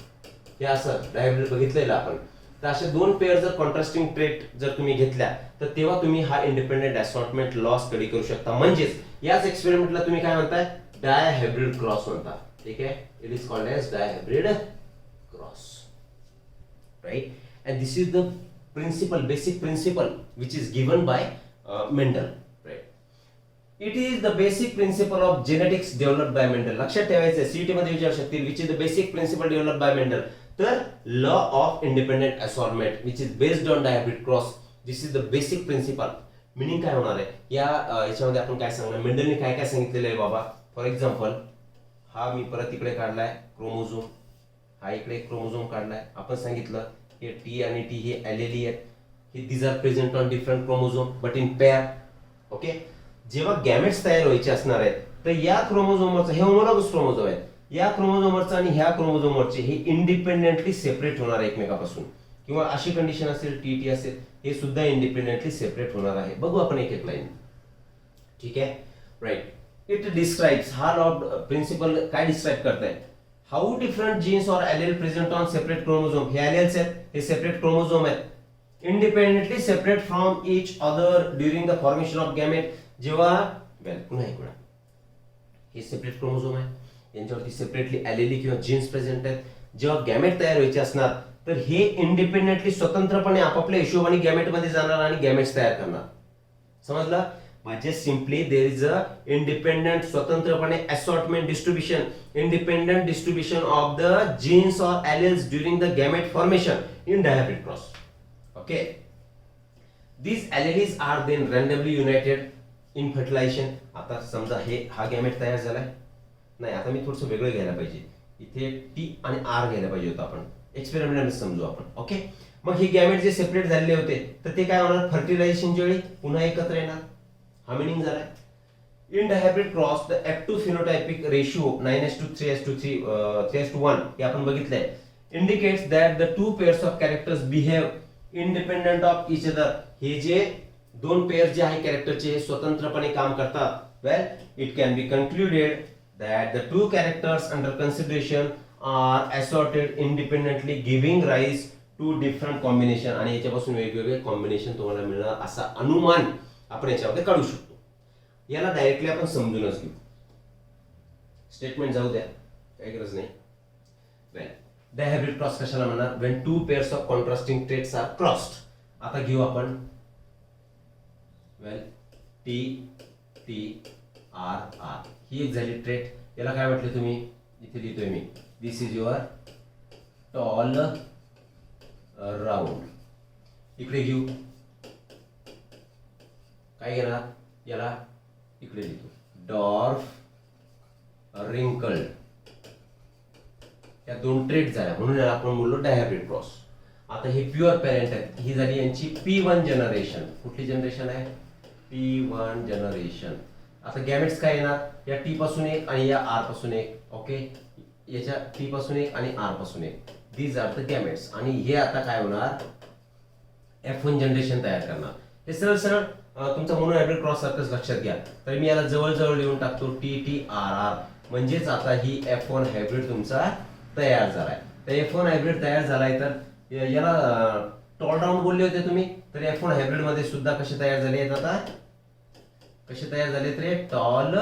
हे असं डायहायब्रिड बघितलेलं आपण. तर असे दोन पेअर जर कॉन्ट्रास्टिंग ट्रेट जर तुम्ही घेतल्या तर तेव्हा तुम्ही हा इंडिपेंडेंट असॉर्टमेंट लॉ स्टडी करू शकता. म्हणजेच याच एक्सपेरिमेंटला तुम्ही काय म्हणताय? डायहायब्रिड क्रॉस म्हणता. ठीक आहे, it is called as dihybrid cross. Right. and this is the principle, basic principle which is given by Mendel. Right. It is the basic principle of genetics developed by Mendel. लक्षात ठेवायचं, CET मध्ये विचारू शकतील which is the basic principle developed by Mendel. तर law of independent assortment which is based on dihybrid cross, this is the basic principle. Meaning काय होणार आहे याच्यामध्ये आपण काय सांगणार? मेंडलने काय काय सांगितलेलं आहे बाबा? फॉर एक्झाम्पल, हा मी परत इकडे काढलाय क्रोमोझोम, हा इकडे क्रोमोझोम काढलाय. आपण सांगितलं हे टी आणि टी हे एलेली आहेत. हे these are present on different chromosome but in pair. Okay, जेव्हा गॅमेट्स तयार व्हायचे असणार आहेत तर या क्रोमोझोमवरचं, हे होमोलॉगस क्रोमोझोम आहेत, या क्रोमोझोमवरचं आणि ह्या क्रोमोझोमवरचे हे इंडिपेंडेंटली सेपरेट होणार आहे एकमेकापासून, किंवा अशी कंडिशन असेल, टी असेल, हे सुद्धा इंडिपेंडेंटली सेपरेट होणार आहे. बघू आपण एक एक लाईन. ठीक आहे, राईट. इट डिस्क्राइब्स, हा लॉ प्रिन्सिपल काय डिस्क्राइब करताय, हाऊ डिफरंट जीन्स और allele present on separate chromosome. हे एलील्स आहेत, हे सेपरेट क्रोमोझोम आहेत, independently separate from each other during the formation of gamete. जेव्हा पुन्हा एक वेळा, हे सेपरेट क्रोमोझोम आहे, यांच्यावरती सेपरेटली एलीली किंवा जीन्स प्रेझेंट आहेत. जेव्हा गॅमेट तयार व्हायचे असणार तर हे इंडिपेंडेंटली स्वतंत्रपणे आपापल्या हिशोबाने गॅमेटमध्ये जाणार आणि गॅमेट्स तयार करणार. समजलं? म्हणजे simply there is a independent, स्वतंत्रपणे assortment distribution, independent distribution of the genes और alleles during the gamete formation in dihybrid cross. Okay, these alleles are then randomly united in fertilization. आता समजा हा गॅमेट तयार झालाय, नाही आता मी थोडंसं वेगळं घ्यायला पाहिजे, इथे टी आणि आर घ्यायला पाहिजे होतं आपण, एक्सपेरिमेंट समजू आपण. ओके, मग हे गॅमेट जे सेपरेट झालेले होते तर ते काय होणार, फर्टिलायझेशनच्या वेळी पुन्हा एकत्र येणार. हा मिनिंग झालाय. In dihybrid cross the F2 phenotypic ratio 9:3:3:1 हे आपण बघितलंय, indicates that the two pairs of characters behave independent of each other. हे जे दोन पेअर जे आहे कॅरेक्टरचे स्वतंत्रपणे काम करतात. Well, it can be concluded that the two characters under consideration are assorted independently, giving rise to different combination. आणि याच्यापासून वेगवेगळे कॉम्बिनेशन तुम्हाला मिळणार असा अनुमान आपण याच्यामध्ये काढू शकतो. याला डायरेक्टली आपण समजूनच घेऊ, स्टेटमेंट जाऊ द्या, काही गरज नाही. वेल, डायहॅब्रिड क्रॉस कशाला म्हणणार, when two pairs of contrasting traits are crossed. आता घेऊ आपण, well, T T R R ही एक झाली ट्रेट. याला काय म्हटलं तुम्ही, इथे लिहितोय मी, this is your tall round. इकडे घेऊ, काय घेणार, याला इकडे लिहितो डॉर्फ रिंकल्ड. या दोन ट्रेट झाल्या म्हणून आपण बोललो डायहॅब्रिड क्रॉस. आता हे प्युअर पॅरेंट आहेत, ही झाली यांची P1 जनरेशन. कुठली जनरेशन आहे, P1 जनरेशन. आता गॅमेट्स काय येणार, या टी पासून एक आणि या आर पासून एक. ओके, याच्या टी पासून एक आणि आर पासून एक, दीज आर द गॅमेट्स. आणि हे आता काय होणार, F1 जनरेशन तयार करणार. हे सरळ सरळ तुमचा मोनोहायब्रिड क्रॉस सारखंच लक्षात घ्या. तर मी याला जवळ जवळ लिहून टाकतो TTRR. म्हणजेच आता ही F1 हायब्रिड तुमचा तयार झालाय. तर F1 हायब्रिड तयार झालाय, तर याला टॉल राऊंड बोलले होते तुम्ही, तर F1 हायब्रिड मध्ये सुद्धा कसे तयार झाले आहेत, आता कसे तयार झाले, तर टॉल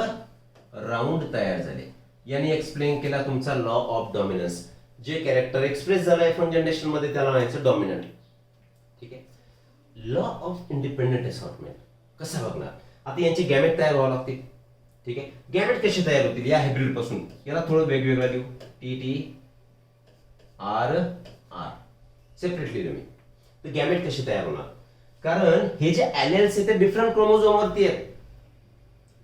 राऊंड तयार झाले. यांनी एक्सप्लेन केला तुमचा लॉ ऑफ डॉमिनन्स. जे कॅरेक्टर एक्सप्रेस झालं F1 जनरेशन मध्ये त्याला म्हणायचं डॉमिनंट. ठीक आहे. लॉ ऑफ इंडिपेंडेंट असॉर्टमेंट कसा बघणार, आता यांचे गॅमेट तयार व्हावं लागतील. ठीक आहे, गॅमेट कसे तयार होतील या हायब्रिड पासून, याला थोडं वेगवेगळं लिहू, TTRR सेपरेटली तुम्ही. तर गॅमेट कसे तयार होणार, कारण हे जे एलील्स आहेत ते डिफरंट क्रोमोझोम वरती आहेत.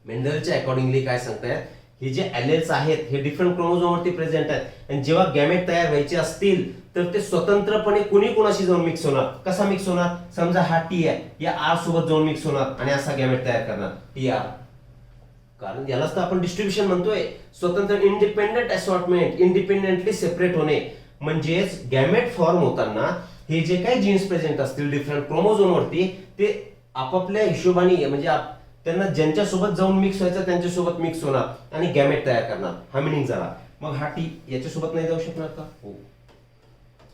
मेंडलच्या अकॉर्डिंगली काय सांगतायत, हे जे एलील्स आहेत हे डिफरंट क्रोमोझोम वरती प्रेझेंट आहेत, आणि जेव्हा गॅमेट तयार व्हायचे असतील तर ते स्वतंत्रपणे कोणी कोणाशी जाऊन मिक्स होणार. कसा मिक्स होणार, समजा हा टी आहे, या आर सोबत जाऊन मिक्स होणार आणि असा गॅमेट तयार करणार TR. कारण यालाच तर आपण डिस्ट्रीब्युशन म्हणतोय, स्वतंत्र इंडिपेंडेंट असॉर्टमेंट, इंडिपेंडेंटली सेपरेट होणे. म्हणजेच गॅमेट फॉर्म होताना हे जे काही जीन्स प्रेझेंट असतील डिफरंट क्रोमोझोम वरती, ते आपापल्या हिशोबाने म्हणजे त्यांना ज्यांच्या सोबत जाऊन मिक्स व्हायचं त्यांच्या सोबत मिक्स होणार आणि गॅमेट तयार करणार. हा मिनिंग झाला. मग हा टी याच्या सोबत नाही जाऊ शकणार का, हो,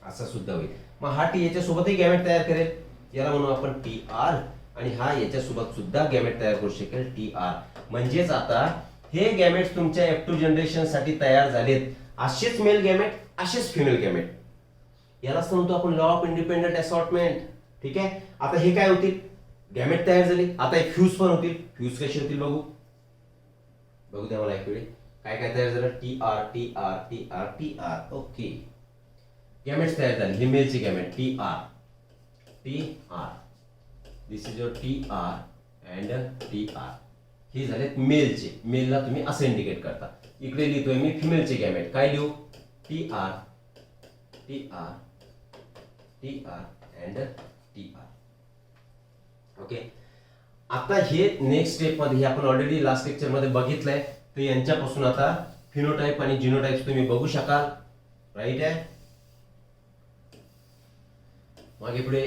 असा सुद्धा होईल. मग हा टी याच्या सोबतही गॅमेट तयार करेल, याला म्हणू आपण TR, आणि हा याच्या सोबत सुद्धा गॅमेट तयार करू शकेल TR. म्हणजेच आता हे गॅमेट्स तुमच्या F2 जनरेशन साठी तयार झालेत. असेच मेल गॅमेट, असेच फिमेल गॅमेट. यालाच म्हणतो आपण लॉ ऑफ इंडिपेंडेंट असॉर्टमेंट. ठीक आहे. आता हे काय होतील, गॅमेट तयार झाले, आता एक फ्यूज पण होतील. फ्यूज कशी होतील बघू द्या मला एक वेळी. काय काय तयार झालं, TR. ओके, गॅमेट्स तयार झाले, हे मेलचे gamete TR. This is your TR and TR. हे झालेत मेलचे. मेलला तुम्ही असं इंडिकेट करता. इकडे लिहितोय मी फिमेलचे गॅमेट, काय लिहू, TR अँड TR. ओके. आता हे नेक्स्ट स्टेप मध्ये हे आपण ऑलरेडी लास्ट लेक्चर मध्ये बघितलंय, तर यांच्यापासून आता फिनोटाइप आणि जिनोटाइप्स तुम्ही बघू शकाल. राईट आहे. मागे पुढे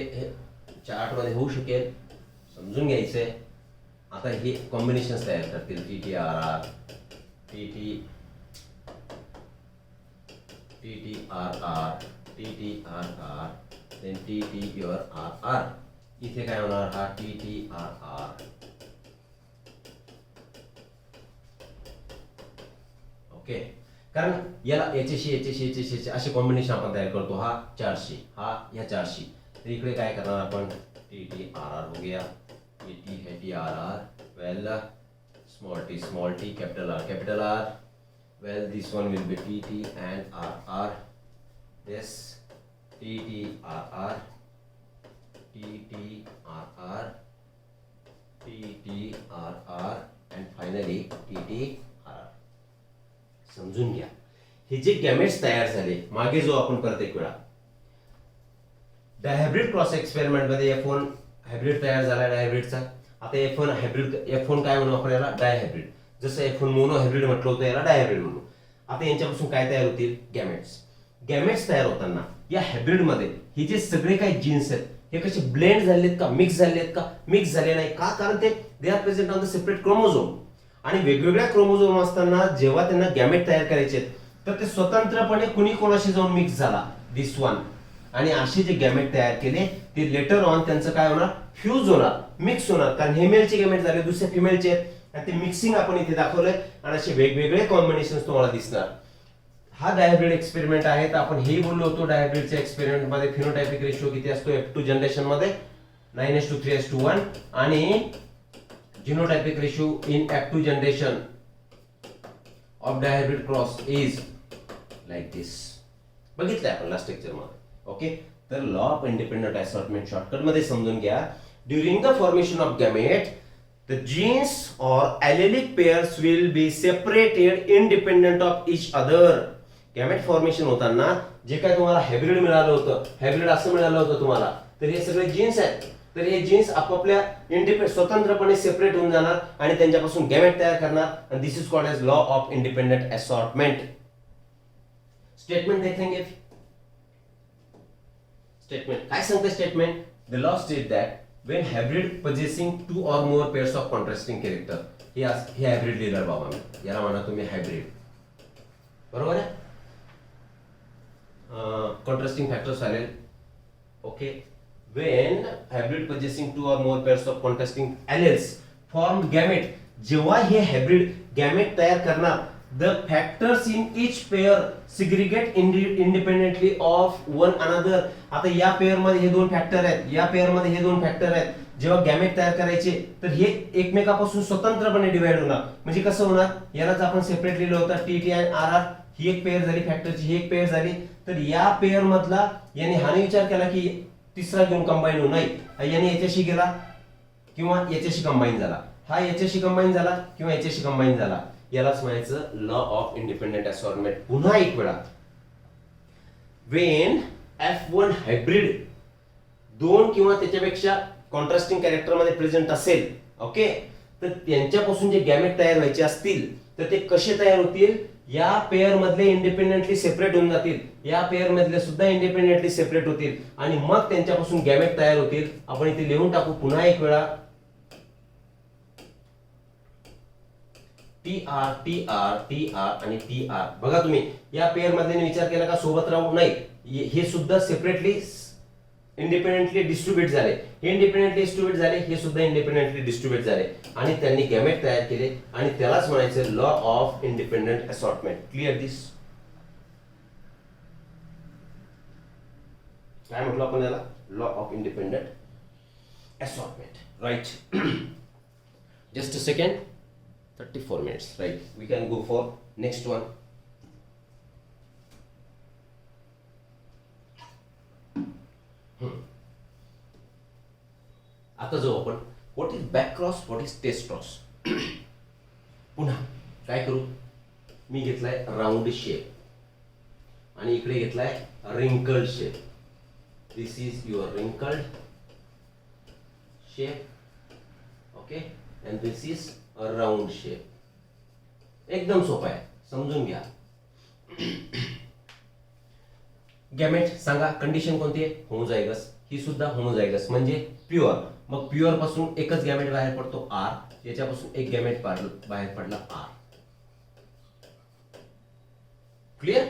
चार्ट मध्ये होऊ शकेल, समजून घ्यायचंय. आता हे कॉम्बिनेशन तयार करतील. TTRR, TTRR, TTRR, then TTRR. इथे काय होणार, हा TTRR. ओके, कारण याला याच्याशी असे कॉम्बिनेशन आपण तयार करतो. हा 400, हा ह्या 400. तर इकडे काय करणार आपण, TTRR हो गया. ये T है TRR. Well small t capital R. Well, this one will be TT and RR. Yes, TTRR, TTRR, TTRR and finally TTRR. समजून घ्या. हे जे गॅमेट्स तयार झाले, मागे जो आपण परत एक वेळा डायहायब्रिड क्रॉस एक्सपेरिमेंट मध्ये F1 हायब्रिड तयार झाला डायहायब्रिडचा. आता F1 हायब्रिड, F1 काय म्हणू आपण याला, डायहायब्रिड. जसं F1 मोनो हायब्रिड म्हटलं होतं, याला डायहायब्रिड म्हणू. आता यांच्यापासून काय तयार होतील, गॅमेट्स तयार होताना या हायब्रिड मध्ये हे जे सगळे काही जीन्स आहेत हे कसे ब्लेंड झालेत का, मिक्स झालेत का, मिक्स झाले नाही का, कारण ते they are present on the separate chromosome. आणि वेगवेगळ्या क्रोमोझोम असताना जेव्हा त्यांना गॅमेट तयार करायचे तर ते स्वतंत्रपणे कुणी कोणाशी जाऊन मिक्स झाला, दिस वन. आणि असे जे गॅमेट तयार केले ते लेटर ऑन त्यांचं काय होणार, फ्यूज होणार, मिक्स होणार. कारण हे मेलचे गॅमेट झाले, दुसरे फिमेलचे आहेत, आणि ते मिक्सिंग आपण इथे दाखवलंय. आणि असे वेगवेगळे कॉम्बिनेशन तुम्हाला दिसणार. हा डायहायब्रिड एक्सपेरिमेंट आहे. तर आपण हेही बोललो होतो, डायहायब्रिडच्या एक्सपेरिमेंट मध्ये फिनोटाइपिक रेशिओ किती असतो F2 जनरेशन मध्ये, 9:3:1. आणि genotypic ratio in F2 generation of dihybrid cross is like this. बघितलंय आपण लास्ट लेक्चर मध्ये. ओके, तर law of independent assortment shortcut मध्ये समजून घ्या. During the formation of gamete, the genes or allelic pairs will be separated independent of each other. Gamete formation होताना जे काय तुम्हाला हायब्रिड मिळालं होतं, हायब्रिड असं मिळालं होतं तुम्हाला, तर हे सगळे जीन्स आहेत. तर हे जीन्स आपापल्या स्वतंत्रपणे सेपरेट होऊन जाणार आणि त्यांच्यापासून गॅमेट तयार करणार. आणि this is called as law of independent assortment. Statement देखेंगे. स्टेटमेंट काय सांगते statement, the law state that when hybrid possessing two or more pairs of contrasting character, हे हायब्रिड लिहिलं बाबा मी, याला म्हणा तुम्ही हायब्रिड, बरोबर आहे. कॉन्ट्रास्टिंग फॅक्टर्स चालेल. Okay, when hybrid possessing two or more pairs of contrasting alleles form gamete, जेव्हा हे हायब्रिड गॅमेट तयार करणार, the factors in each pair segregate independently of one another. आता या पेअर मध्ये हे दोन फॅक्टर आहेत, या पेअर मध्ये हे दोन फॅक्टर आहेत. जेव्हा गॅमेट तयार करायचे तर हे एकमेकापासून स्वतंत्रपणे डिवाइड होणार. म्हणजे कसं होणार, यालाच आपण सेपरेट लिहिलं होतं, TT आणि RR. ही एक पेअर झाली फॅक्टरची, ही एक पेअर झाली. तर या पेअर मधला याने हाने विचार केला की तिसरा घेऊन कंबाईन होऊ नाही, याने याच्याशी गेला किंवा याच्याशी कंबाईन झाला, हा याच्याशी कंबाईन झाला किंवा याच्याशी कंबाईन झाला. यालाच म्हणायचं लॉ ऑफ इंडिपेंडंट असॉर्टमेंट. पुन्हा एक वेळा, वेन F1 हायब्रिड दोन किंवा त्याच्यापेक्षा कॉन्ट्रास्टिंग कॅरेक्टर मध्ये प्रेझेंट असेल, ओके, तर त्यांच्यापासून जे गॅमेट तयार व्हायचे असतील तर ते कसे तयार होतील, या पेअर मधले इंडिपेंडेंटली सेपरेट होऊन जातील, या पेअर मधले सुद्धा इंडिपेंडेंटली सेपरेट होतील आणि मग त्यांच्यापासून गॅमेट तयार होतील. आपण इथे लिहून टाकू पुन्हा एक वेळा, TR TR TR आणि TR. बघा तुम्ही या पेअर मधले विचार केला का सोबत राहू नाही, हे सुद्धा सेपरेटली इंडिपेंडेंटली डिस्ट्रीब्यूट झाले, हे इंडिपेंडेंटली डिस्ट्रीब्यूट झाले, हे सुद्धा इंडिपेंडेंटली डिस्ट्रीब्यूट झाले आणि त्यांनी गॅमेट तयार केले आणि त्यालाच म्हणायचं law of independent assortment. Clear this? काय म्हटलं आपण याला, law of independent assortment. Right, just a second. 34 minutes, right? We can go for next one. आता जो आपण what is back cross, what is test cross. पुन्हा काय करू, मी घेतलाय राऊंड शेप आणि इकडे घेतलाय wrinkled shape. This is your wrinkled shape. Okay, and this is a round shape. एकदम सोपं आहे, समजून घ्या. गॅमेट सांगा, कंडिशन कोणती आहे? होमोझायगस. ही सुद्धा होमोझायगस म्हणजे प्युअर. मग प्युअर पासून एकच गॅमेट बाहेर पडतो आर, याच्यापासून एक गॅमेट बाहेर पडला आर. क्लिअर?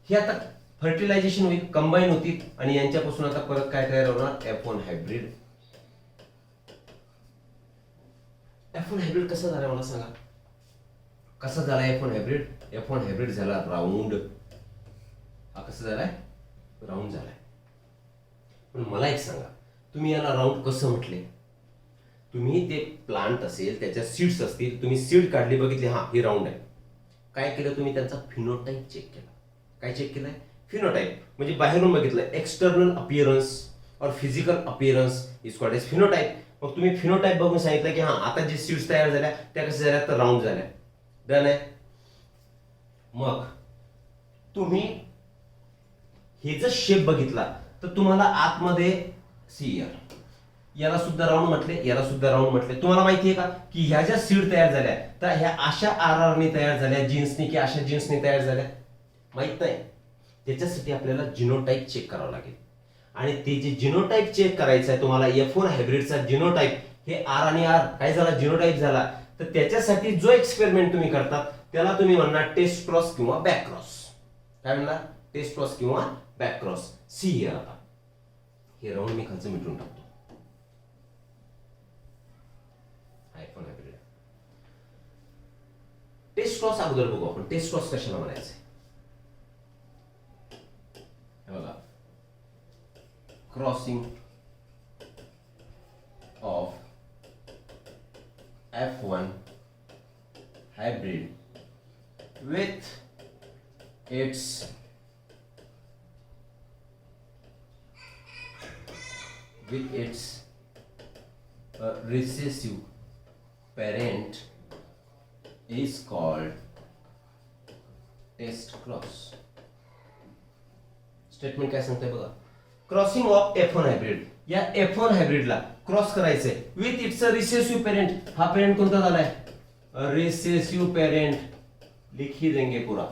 हे आता फर्टिलायझेशन होईल, कंबाईन होतील आणि यांच्यापासून आता परत काय तयार होणार? F1 hybrid. F1 हायब्रिड कसा झाला मला सांगा? कसा झाला F1 हायब्रिड? F1 हायब्रिड झाला राऊंड. हा कसा झालाय? राऊंड झालाय. पण मला एक सांगा, तुम्ही याला राऊंड कसं म्हटले? तुम्ही ते प्लांट असेल, त्याच्या सीड्स असतील, तुम्ही सीड काढली, बघितली, हा हे राऊंड आहे. काय केलं तुम्ही? त्यांचा फिनोटाइप चेक केला. काय चेक केलंय? फिनोटाइप. म्हणजे बाहेरून बघितलं, एक्सटर्नल अपीअरन्स और physical appearance is called as phenotype. मग तुम्ही फिनोटाइप बघून सांगितलं की हा आता जे सीड्स तयार झाल्या त्या कशा झाल्या? तर राऊंड झाल्या. डन आहे. मग तुम्ही हे जर शेप बघितला तर तुम्हाला आतमध्ये याला सुद्धा राऊंड म्हटले, याला सुद्धा राऊंड म्हटले. तुम्हाला माहिती आहे का की ह्या ज्या सीड तयार झाल्या तर ह्या अशा आरआरने तयार झाल्या, जीन्सनी, की अशा जीन्सनी तयार झाल्या? माहित नाही. त्याच्यासाठी आपल्याला जिनोटाइप चेक करावं लागेल. आणि ते जे जिनोटाइप चेक करायचं आहे तुम्हाला, F1 हायब्रिडचा जिनोटाइप, हे आर आणि आर काय झाला? जिनोटाइप झाला. तर त्याच्यासाठी जो एक्सपेरिमेंट तुम्ही करतात त्याला तुम्ही म्हणणार टेस्ट क्रॉस किंवा बॅक क्रॉस. काय म्हणणार? टेस्ट क्रॉस किंवा बॅक क्रॉस. See here. आता हे राऊंड मी खालचं मिटून टाकतो. F1 hybrid. टेस्ट क्रॉस अगोदर बघू आपण. टेस्ट क्रॉस कशाला म्हणायचं? बघा, crossing of F1 hybrid with its recessive parent is called test cross. Statement काय सांगतंय बघा, क्रॉसिंग ऑफ F1 हायब्रिड. या F1 हायब्रिडला क्रॉस करायचंय विथ इट्स रिसेसिव्ह पेरेंट. हा पेरेंट कोणता झालाय? Recessive parent. लिखी देंगे पुरा.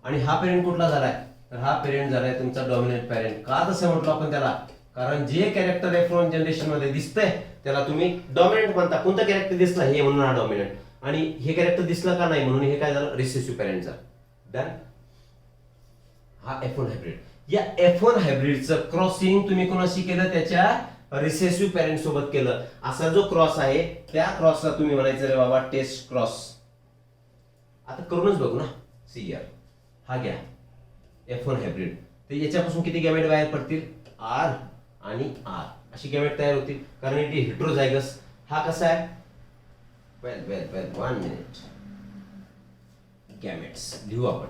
आणि हा पेरेंट कुठला झालाय? तर हा पेरेंट झालाय तुमचा डॉमिनंट पेरेंट. का तसं म्हटलं आपण त्याला? कारण जे कॅरेक्टर F1 जनरेशन मध्ये दिसतंय त्याला तुम्ही डॉमिनंट म्हणता. कोणतं कॅरेक्टर दिसलं हे म्हणून हा डॉमिनंट, आणि हे कॅरेक्टर दिसलं का नाही म्हणून हे काय झालं? रिसेसिव्ह पेरेंट झालं. डन. हा F1 हायब्रिड. या F1 हायब्रिडचं क्रॉसिंग तुम्ही कोणाशी केलं? त्याच्या रिसेसिव्ह पेरेंट सोबत केलं. असा जो क्रॉस आहे त्या क्रॉसला तुम्ही म्हणायचं रे बाबा टेस्ट क्रॉस. आता करूनच बघू ना. See here. हा घ्या F1 हायब्रिड. तर याच्यापासून किती गॅमेट बाहेर पडतील? आर आणि आर अशी गॅमेट तयार होतील, कारण इट इज हेटेरोझायगस. हा कसा आहे? वेल 1 मिनिट. गॅमेट्स लिहू आपण.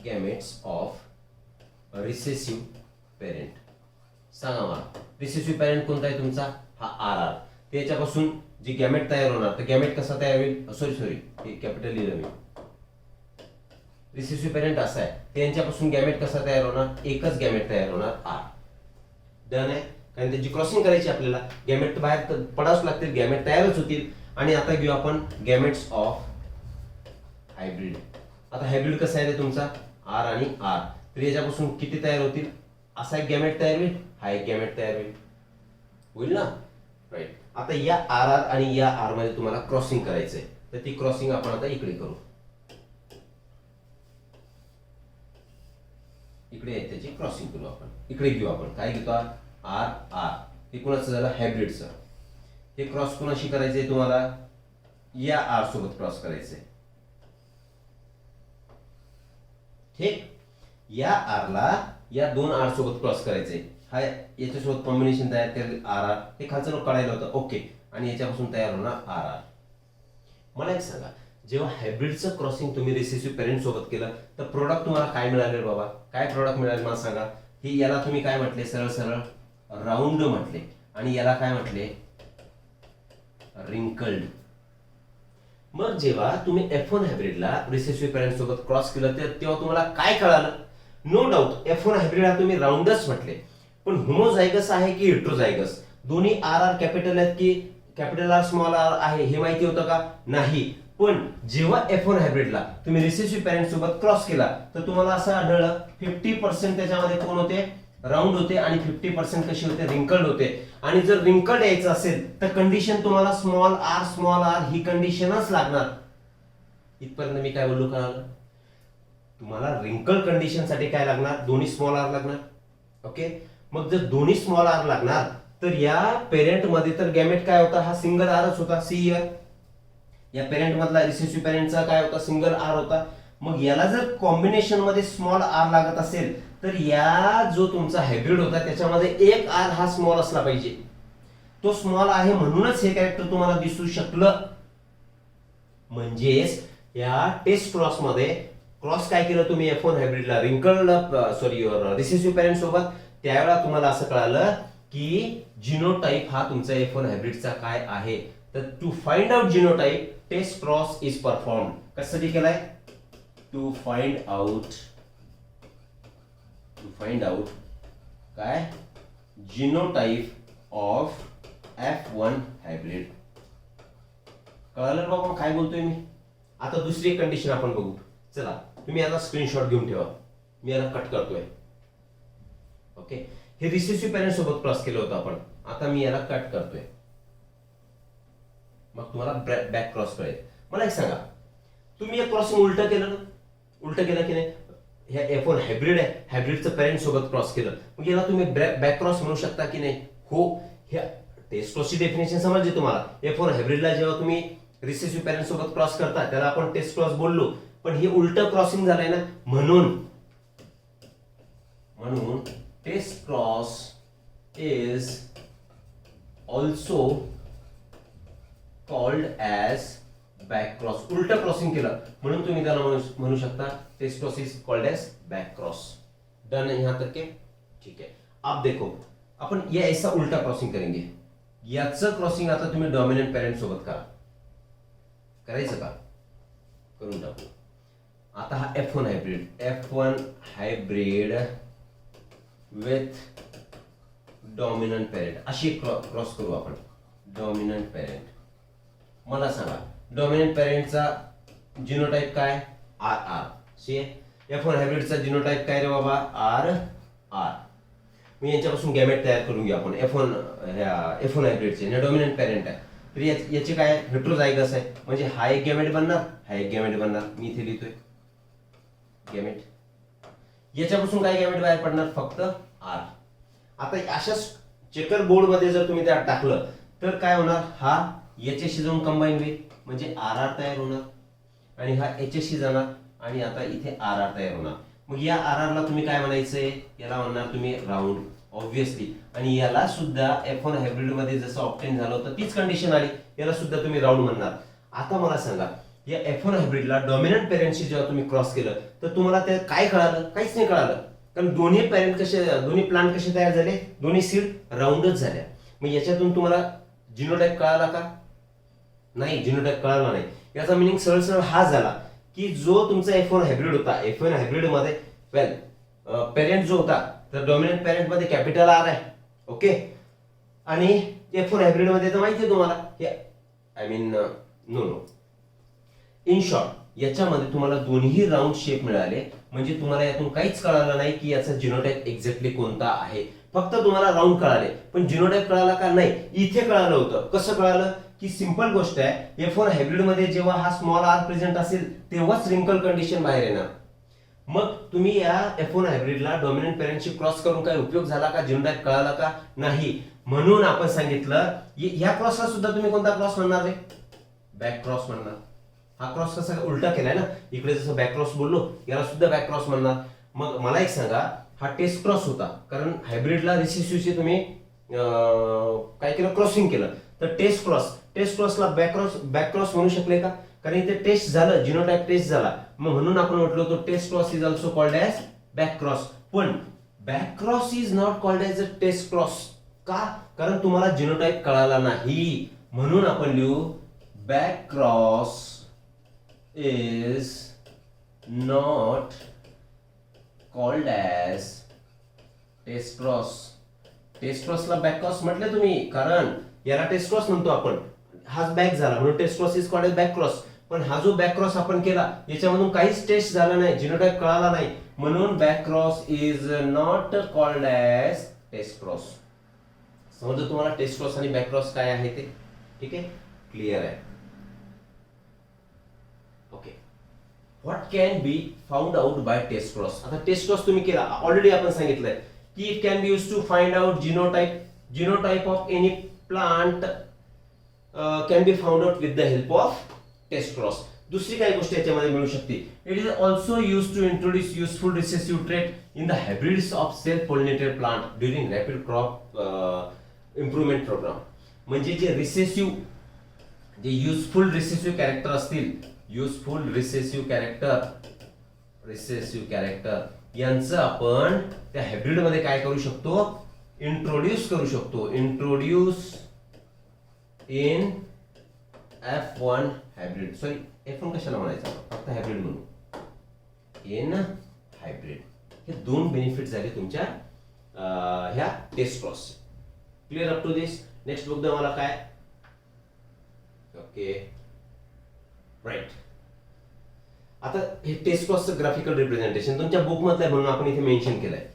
Gametes of recessive parent. सांगा मला, रिसेसिव्ह पेरेंट कोणता आहे तुमचा? हा आर आर. त्याच्यापासून जी गॅमेट तयार होणार, तर गॅमेट कसा तयार होईल? सॉरी हे कॅपिटल लिहिलं मी. रिसेसिव्ह पेरेंट असा आहे, त्यांच्यापासून गॅमेट कसा तयार होणार? एकच गॅमेट तयार होणार, आर. डन आहे. कारण त्याची क्रॉसिंग करायची आपल्याला. गॅमेट बाहेर पडावच लागतील, गॅमेट तयारच होतील. आणि आता घेऊ आपण गॅमेट्स ऑफ हायब्रिड. आता हायब्रिड कसा आहे तुमचा? आर आणि आर. तर याच्यापासून किती तयार होतील? असा एक गॅमेट तयार होईल, हा एक गॅमेट तयार होईल ना? राईट. आता या आर आर आणि या आर मध्ये तुम्हाला क्रॉसिंग करायचंय, तर ती क्रॉसिंग आपण आता इकडे करू. इकडे त्याची क्रॉसिंग करू आपण. इकडे घेऊ आपण. काय घेतो? R R. हे कोणाचं झालं? हायब्रिडचं. हे क्रॉस कोणाशी करायचंय तुम्हाला? या आर सोबत क्रॉस करायचंय. ठीक. या आरला या दोन आर सोबत क्रॉस करायचंय. हा याच्यासोबत कॉम्बिनेशन तयार करेल आर आर. हे खालचं नको काढायला होतं. ओके. आणि याच्यापासून तयार होणार आर आर. मला एक सांगा, जेव्हा हायब्रिडचं क्रॉसिंग तुम्ही रिसेसिव्ह पेरेंट सोबत केलं तर प्रोडक्ट तुम्हाला काय मिळाले बाबा? काय प्रोडक्ट मिळाले मला सांगा? ही याला तुम्ही काय म्हटले? सरळ सरळ राऊंड म्हटले. आणि याला काय म्हटले? रिंकल्ड. मग जेव्हा तुम्ही F1 हायब्रिडला रिसेसिव्ह पेरेंट सोबत क्रॉस केलं तेव्हा तुम्हाला काय कळालं? नो डाऊट F1 हायब्रिड हा तुम्ही राऊंडच म्हटले, पण होमोझायगस आहे की हेटेरोझायगस? दोन्ही आर आर कॅपिटल आहेत की कॅपिटल आर स्मॉल आर आहे हे माहिती होतं का? नाही. पण जेव्हा F1 हायब्रिडला तुम्ही रिसेसिव्ह पॅरेंट सोबत क्रॉस केला तर तुम्हाला असं आढळलं 50% त्याच्यामध्ये कोण होते? राऊंड होते आणि 50% कशी होते? रिंकल्ड होते. आणि जर रिंकल्ड यायचं असेल तर कंडिशन तुम्हाला स्मॉल आर ही कंडिशनच लागणार. इथपर्यंत मी काय बोललो कळालं? तुम्हाला रिंकल्ड कंडिशन साठी काय लागणार? दोन्ही स्मॉल आर लागणार. ओके. मग जर दोन्ही स्मॉल आर लागणार तर या पेरेंट मध्ये तर गॅमेट काय होता? हा सिंगल आरच होता. सी हिअर या पेरेंट मधला रिसेसिव्ह पेरेंटचा काय होता? सिंगल आर होता. मग याला जर कॉम्बिनेशन मध्ये स्मॉल आर लागत असेल तर या जो तुमचा हायब्रिड होता त्याच्यामध्ये एक आर हा स्मॉल असला पाहिजे. तो स्मॉल आहे म्हणूनच हे कॅरेक्टर तुम्हाला दिसू शकलं. म्हणजेच या टेस्ट क्रॉस मध्ये क्रॉस काय केलं तुम्ही F1 हायब्रिडला रिंकल्ड रिसेसिव्ह पेरेंट सोबत, त्यावेळेला तुम्हाला असं कळालं की जिनोटाइप हा तुमचा F1 हायब्रिडचा काय आहे. तर to find out genotype test cross is performed. कशासाठी केलाय? टू फाइंड आउट काय? Genotype of F1 hybrid. कळालं बाबा काय बोलतोय मी? आता दुसरी एक कंडिशन आपण बघू. चला तुम्ही आता स्क्रीनशॉट घेऊन ठेवा. मी याला कट करतोय. ओके. हे रिसेसिव्ह पॅरेंट सोबत क्रॉस केलं होतं आपण. आता मी याला कट करतोय. मग तुम्हाला बॅक क्रॉस कळेल. मला एक सांगा, तुम्ही एक क्रॉसिंग उलट केलं ना? उलट केलं की नाही? ह्या F1 हायब्रिड आहे, हायब्रिडचं पॅरेंट सोबत क्रॉस केलं, मग याला तुम्ही बॅक क्रॉस म्हणू शकता की नाही? हो. ह्या टेस्ट क्रॉसची डेफिनेशन समजली तुम्हाला? F1 हायब्रिडला जेव्हा तुम्ही रिसेसिव्ह पॅरेंट सोबत क्रॉस करता त्याला आपण टेस्ट क्रॉस बोललो, पण हे उलट क्रॉसिंग झालंय ना, म्हणून test cross is also called as back cross. उलट क्रॉसिंग केलं म्हणून तुम्ही त्याला म्हणू शकता test cross is called as back cross. Done है यहां तक के? ठीक है. आप देखो अपन ये ऐसा उल्टा क्रॉसिंग करेंगे. याचं क्रॉसिंग आता तुम्ही डॉमिनंट पॅरेंट सोबत करा. करायचं का? करून टाकू. आता हा F1 hybrid with dominant parent अशी क्रॉस करू आपण. Dominant parent. मला सांगा डॉमिनंट पॅरेंटचा जिनोटाइप काय? R R. सी F1 हायब्रिडचा जिनोटाइप काय रे बाबा? R R. मी यांच्यापासून गॅमेट तयार करून घेऊ आपण. F1 हायब्रिडचे डॉमिनंट पॅरेंट आहे तर याचे काय? हेट्रोझायगस आहे. म्हणजे हा एक गॅमेट बनणार, हा एक गॅमेट बनणार. मी इथे लिहितोय गॅमेट. याच्यापासून काय गॅमेट बाहेर पडणार? फक्त आर. आता अशा चेकर बोर्ड मध्ये जर तुम्ही त्यात टाकलं तर काय होणार? हा याच्याशी जाऊन कंबाईन होईल म्हणजे आर आर तयार होणार आणि हा याच्याशी जाणार आणि आता इथे आर आर तयार होणार. मग या आर आर ला तुम्ही काय म्हणायचंय? याला म्हणणार तुम्ही राऊंड ऑब्विसली. आणि याला सुद्धा F1 हायब्रिड मध्ये जसं ऑप्टेन झालं होतं तीच कंडिशन आली, याला सुद्धा तुम्ही राऊंड म्हणणार. आता मला सांगा या F1 हायब्रिडला डॉमिनंट पॅरेंटशी जेव्हा तुम्ही क्रॉस केलं तर तुम्हाला ते काय कळालं? काहीच नाही कळालं. कारण दोन्ही प्लांट कसे तयार झाले? दोन्ही सीड राऊंडच झाल्या. मग याच्यातून तुम्हाला जिनोटाइप कळाला का? नाही, जिनोटाइप कळाला नाही. याचा मिनिंग सरळ सरळ हा झाला की जो तुमचा F1 हायब्रिड होता, F1 हायब्रिड मध्ये पेरेंट जो होता तर डॉमिनंट पेरेंट मध्ये कॅपिटल आर आहे. ओके. आणि F1 हायब्रिड मध्ये तर माहिती आहे तुम्हाला, I mean no in short याच्यामध्ये तुम्हाला दोन्ही राऊंड शेप मिळाले. म्हणजे तुम्हाला यातून काहीच कळालं नाही की याचा जिनोटाइप एक्झॅक्टली कोणता आहे. फक्त तुम्हाला राऊंड कळाले पण जिनोटाइप कळाला का? नाही. इथे कळालं होतं. कसं कळालं? की सिंपल गोष्ट आहे, F1 हायब्रिड मध्ये जेव्हा हा स्मॉल आर प्रेझेंट असेल तेव्हाच रिंकल कंडिशन बाहेर येणार. मग तुम्ही या F1 हायब्रिडला डॉमिनंट पेरेंटशी क्रॉस करून काय उपयोग झाला का? जिनोटाइप कळाला का? नाही. म्हणून आपण सांगितलं ह्या क्रॉसला सुद्धा तुम्ही कोणता क्रॉस म्हणणार आहे? बॅक क्रॉस म्हणणार. हा क्रॉस कसा उलटा केलाय ना, इकडे जसं बॅक क्रॉस बोललो याला सुद्धा बॅक क्रॉस म्हणणार. मग मला एक सांगा, हा टेस्ट क्रॉस होता कारण हायब्रिडला रिसेसिव्हचे तुम्ही काय केलं? क्रॉसिंग केलं. तर टेस्ट क्रॉसला बॅक क्रॉस म्हणू शकले का? कारण इथे टेस्ट झालं, जिनोटाइप टेस्ट झाला. मग म्हणून आपण म्हटलो तो test cross is also called as back cross. पण back cross is not called as a test cross. का? कारण तुम्हाला जिनोटाइप कळाला नाही. म्हणून आपण लिहू back cross is not called as test cross. टेस्ट्रॉसला बॅकक्रॉस म्हटलं तुम्ही, कारण याला टेस्ट्रॉस म्हणतो आपण, हाच बॅक झाला म्हणून टेस्ट्रॉस इज कॉल्ड एज बॅकक्रॉस. पण हा जो बॅकक्रॉस आपण केला याच्यामधून काहीच टेस्ट झाला नाही, जिनोटाइप कळाला नाही, म्हणून बॅकक्रॉस इज नॉट कॉल्ड एज टेस्ट्रॉस. समजा तुम्हाला टेस्ट्रॉस आणि बॅकक्रॉस काय आहे ते, ठीक आहे, क्लिअर आहे. Okay, what can be found out by test cross. आता टेस्ट क्रॉस तुम्ही केला, ऑलरेडी आपण सांगितलंय की it can be use to find out genotype of any plant can be found out with the help of test cross. दुसरी काही गोष्ट याच्यामध्ये मिळू शकते. It is also use to introduce useful recessive trait in the hybrids of self pollinated plant during rapid crop improvement programme. म्हणजे जे recessive, जे useful recessive character असतील, युजफुल रिसेसिव्ह कॅरेक्टर यांचं आपण त्या हायब्रिड मध्ये काय करू शकतो, इंट्रोड्यूस करू शकतो. Introduce in F1 hybrid, sorry F1 कशाला म्हणायचं, फक्त हायब्रिड म्हणू, इन हायब्रिड. हे दोन बेनिफिट झाले तुमच्या ह्या test cross. Clear up to this. Next बघूया मला काय. Okay, right. आता हे टेस्ट क्रॉसचं ग्राफिकल रिप्रेझेंटेशन तुमच्या बुक मधलं आहे म्हणून आपण इथे मेन्शन केलंय.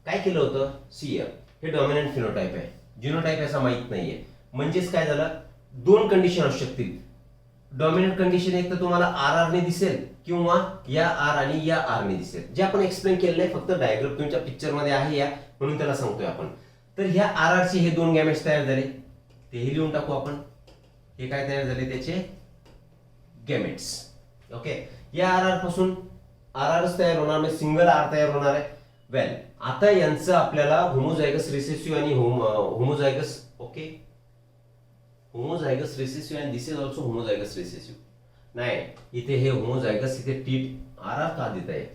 काय केलं होतं, CF हे डॉमिनंट फिनोटाइप आहे, जिनोटाइप याचा माहित नाहीये. म्हणजेच काय झालं, दोन कंडिशन असू शकतील. डॉमिनंट कंडिशन एक तर तुम्हाला RR ने दिसेल किंवा या R आणि या R ने दिसेल, जे आपण एक्सप्लेन केलेलं आहे, फक्त डायग्राम तुमच्या पिक्चर मध्ये आहे या, म्हणून त्याला सांगतोय आपण. तर ह्या RR चे हे दोन गॅमेट्स तयार झाले, तेही लिहून टाकू आपण. हे काय तयार झाले, त्याचे गॅमेट्स. ओके, या RR पासून RRच तयार होणार, म्हणजे सिंगल R तयार होणार आहे. वेल, आता यांचं आपल्याला होमोझायगस रिसेसिव्ह आणि होमोझायगस, ओके, होमोझायगस रिसेसिव्ह आणि this is also homozygous recessive. नाही, इथे हे होमोझायगस, इथे RR का देत आहे.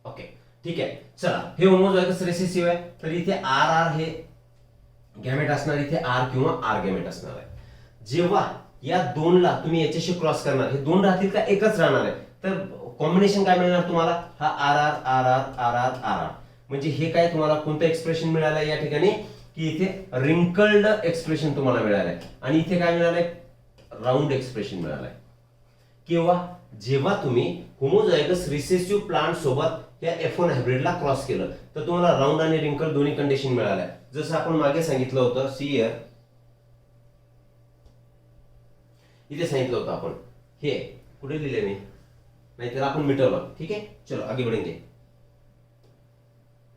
ओके, ठीक आहे. चला, हे होमोझायगस रिसेसिव्ह आहे, तर इथे RR हे गॅमेट असणार, इथे R किंवा R गॅमेट असणार आहे. जेव्हा या दोनला तुम्ही याच्याशी क्रॉस करणार, हे दोन राहतील का एकच राहणार आहे, तर कॉम्बिनेशन काय मिळणार तुम्हाला, हा RR. म्हणजे हे काय तुम्हाला कोणतं एक्सप्रेशन मिळालं या ठिकाणी, की इथे रिंकल्ड एक्सप्रेशन तुम्हाला मिळालंय आणि इथे काय मिळालंय, राऊंड एक्सप्रेशन मिळालंय. किंवा जेव्हा तुम्ही होमोझायगस रिसेसिव्ह प्लांट सोबत या F1 हायब्रिडला क्रॉस केलं तर तुम्हाला राऊंड आणि रिंकल दोन्ही कंडिशन मिळाल्या. जसं आपण मागे सांगितलं होतं, सीयर इथे सांगितलं होतं आपण, हे कुठे लिहिले मी, नाहीतर आपण मिटवलं. ठीक आहे, चलो आगे बढ़ेंगे.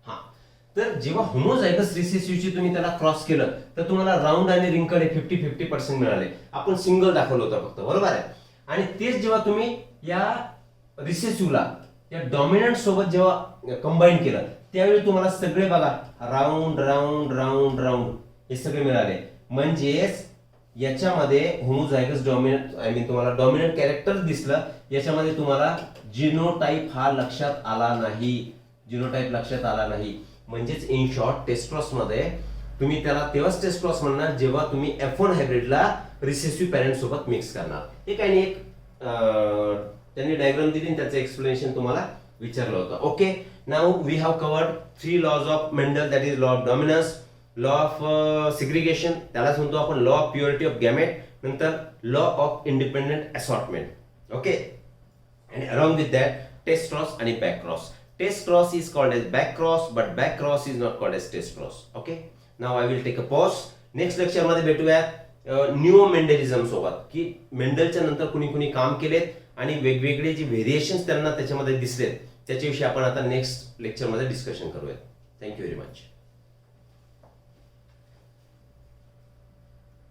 हा, तर जेव्हा होमोझायगस रिसेसिव्हची तुम्ही त्याला क्रॉस केलं तर तुम्हाला राऊंड आणि रिंकल हे 50-50% मिळाले. आपण सिंगल दाखवलं होतं फक्त, बरोबर आहे. आणि तेच जेव्हा तुम्ही या रिसेसिव्हला या डॉमिनंट सोबत जेव्हा कंबाईन केलं त्यावेळी तुम्हाला सगळे बघा राऊंड राऊंड राऊंड राऊंड हे सगळे मिळाले. म्हणजेच याच्यामध्ये होमोझायगस डॉमिनंट, आय मीन तुम्हाला डॉमिनंट कॅरेक्टर दिसलं, याच्यामध्ये तुम्हाला जिनोटाइप हा लक्षात आला नाही, जिनोटाइप लक्षात आला नाही. म्हणजेच इन शॉर्ट टेस्ट क्रॉस मध्ये तुम्ही त्याला तेव्हाच टेस्ट क्रॉस म्हणणार जेव्हा तुम्ही F1 हायब्रिडला रिसेसिव्ह पॅरेंट सोबत मिक्स करणार. हे काही एक त्यांनी डायग्राम दिली आणि त्याचं एक्सप्लेनेशन तुम्हाला विचारलं होतं. Okay, now we have covered 3 laws of Mendel, that is law of dominance, law of segregation त्यालाच म्हणतो आपण law of purity of gamete, नंतर law of independent assortment. Okay, and along with that test cross and back cross. Test cross is called as back cross, but back cross is not called as test cross. Okay, now I will take a pause. Next lecture मध्ये भेटूयात new मेंडेलिझम सोबत, की मेंडलच्या नंतर कुणी कुणी काम केलेत आणि वेगवेगळे जे व्हेरिएशन्स त्यांना त्याच्यामध्ये दिसलेत त्याच्याविषयी आपण आता नेक्स्ट लेक्चर मध्ये डिस्कशन करूयात. Thank you very much.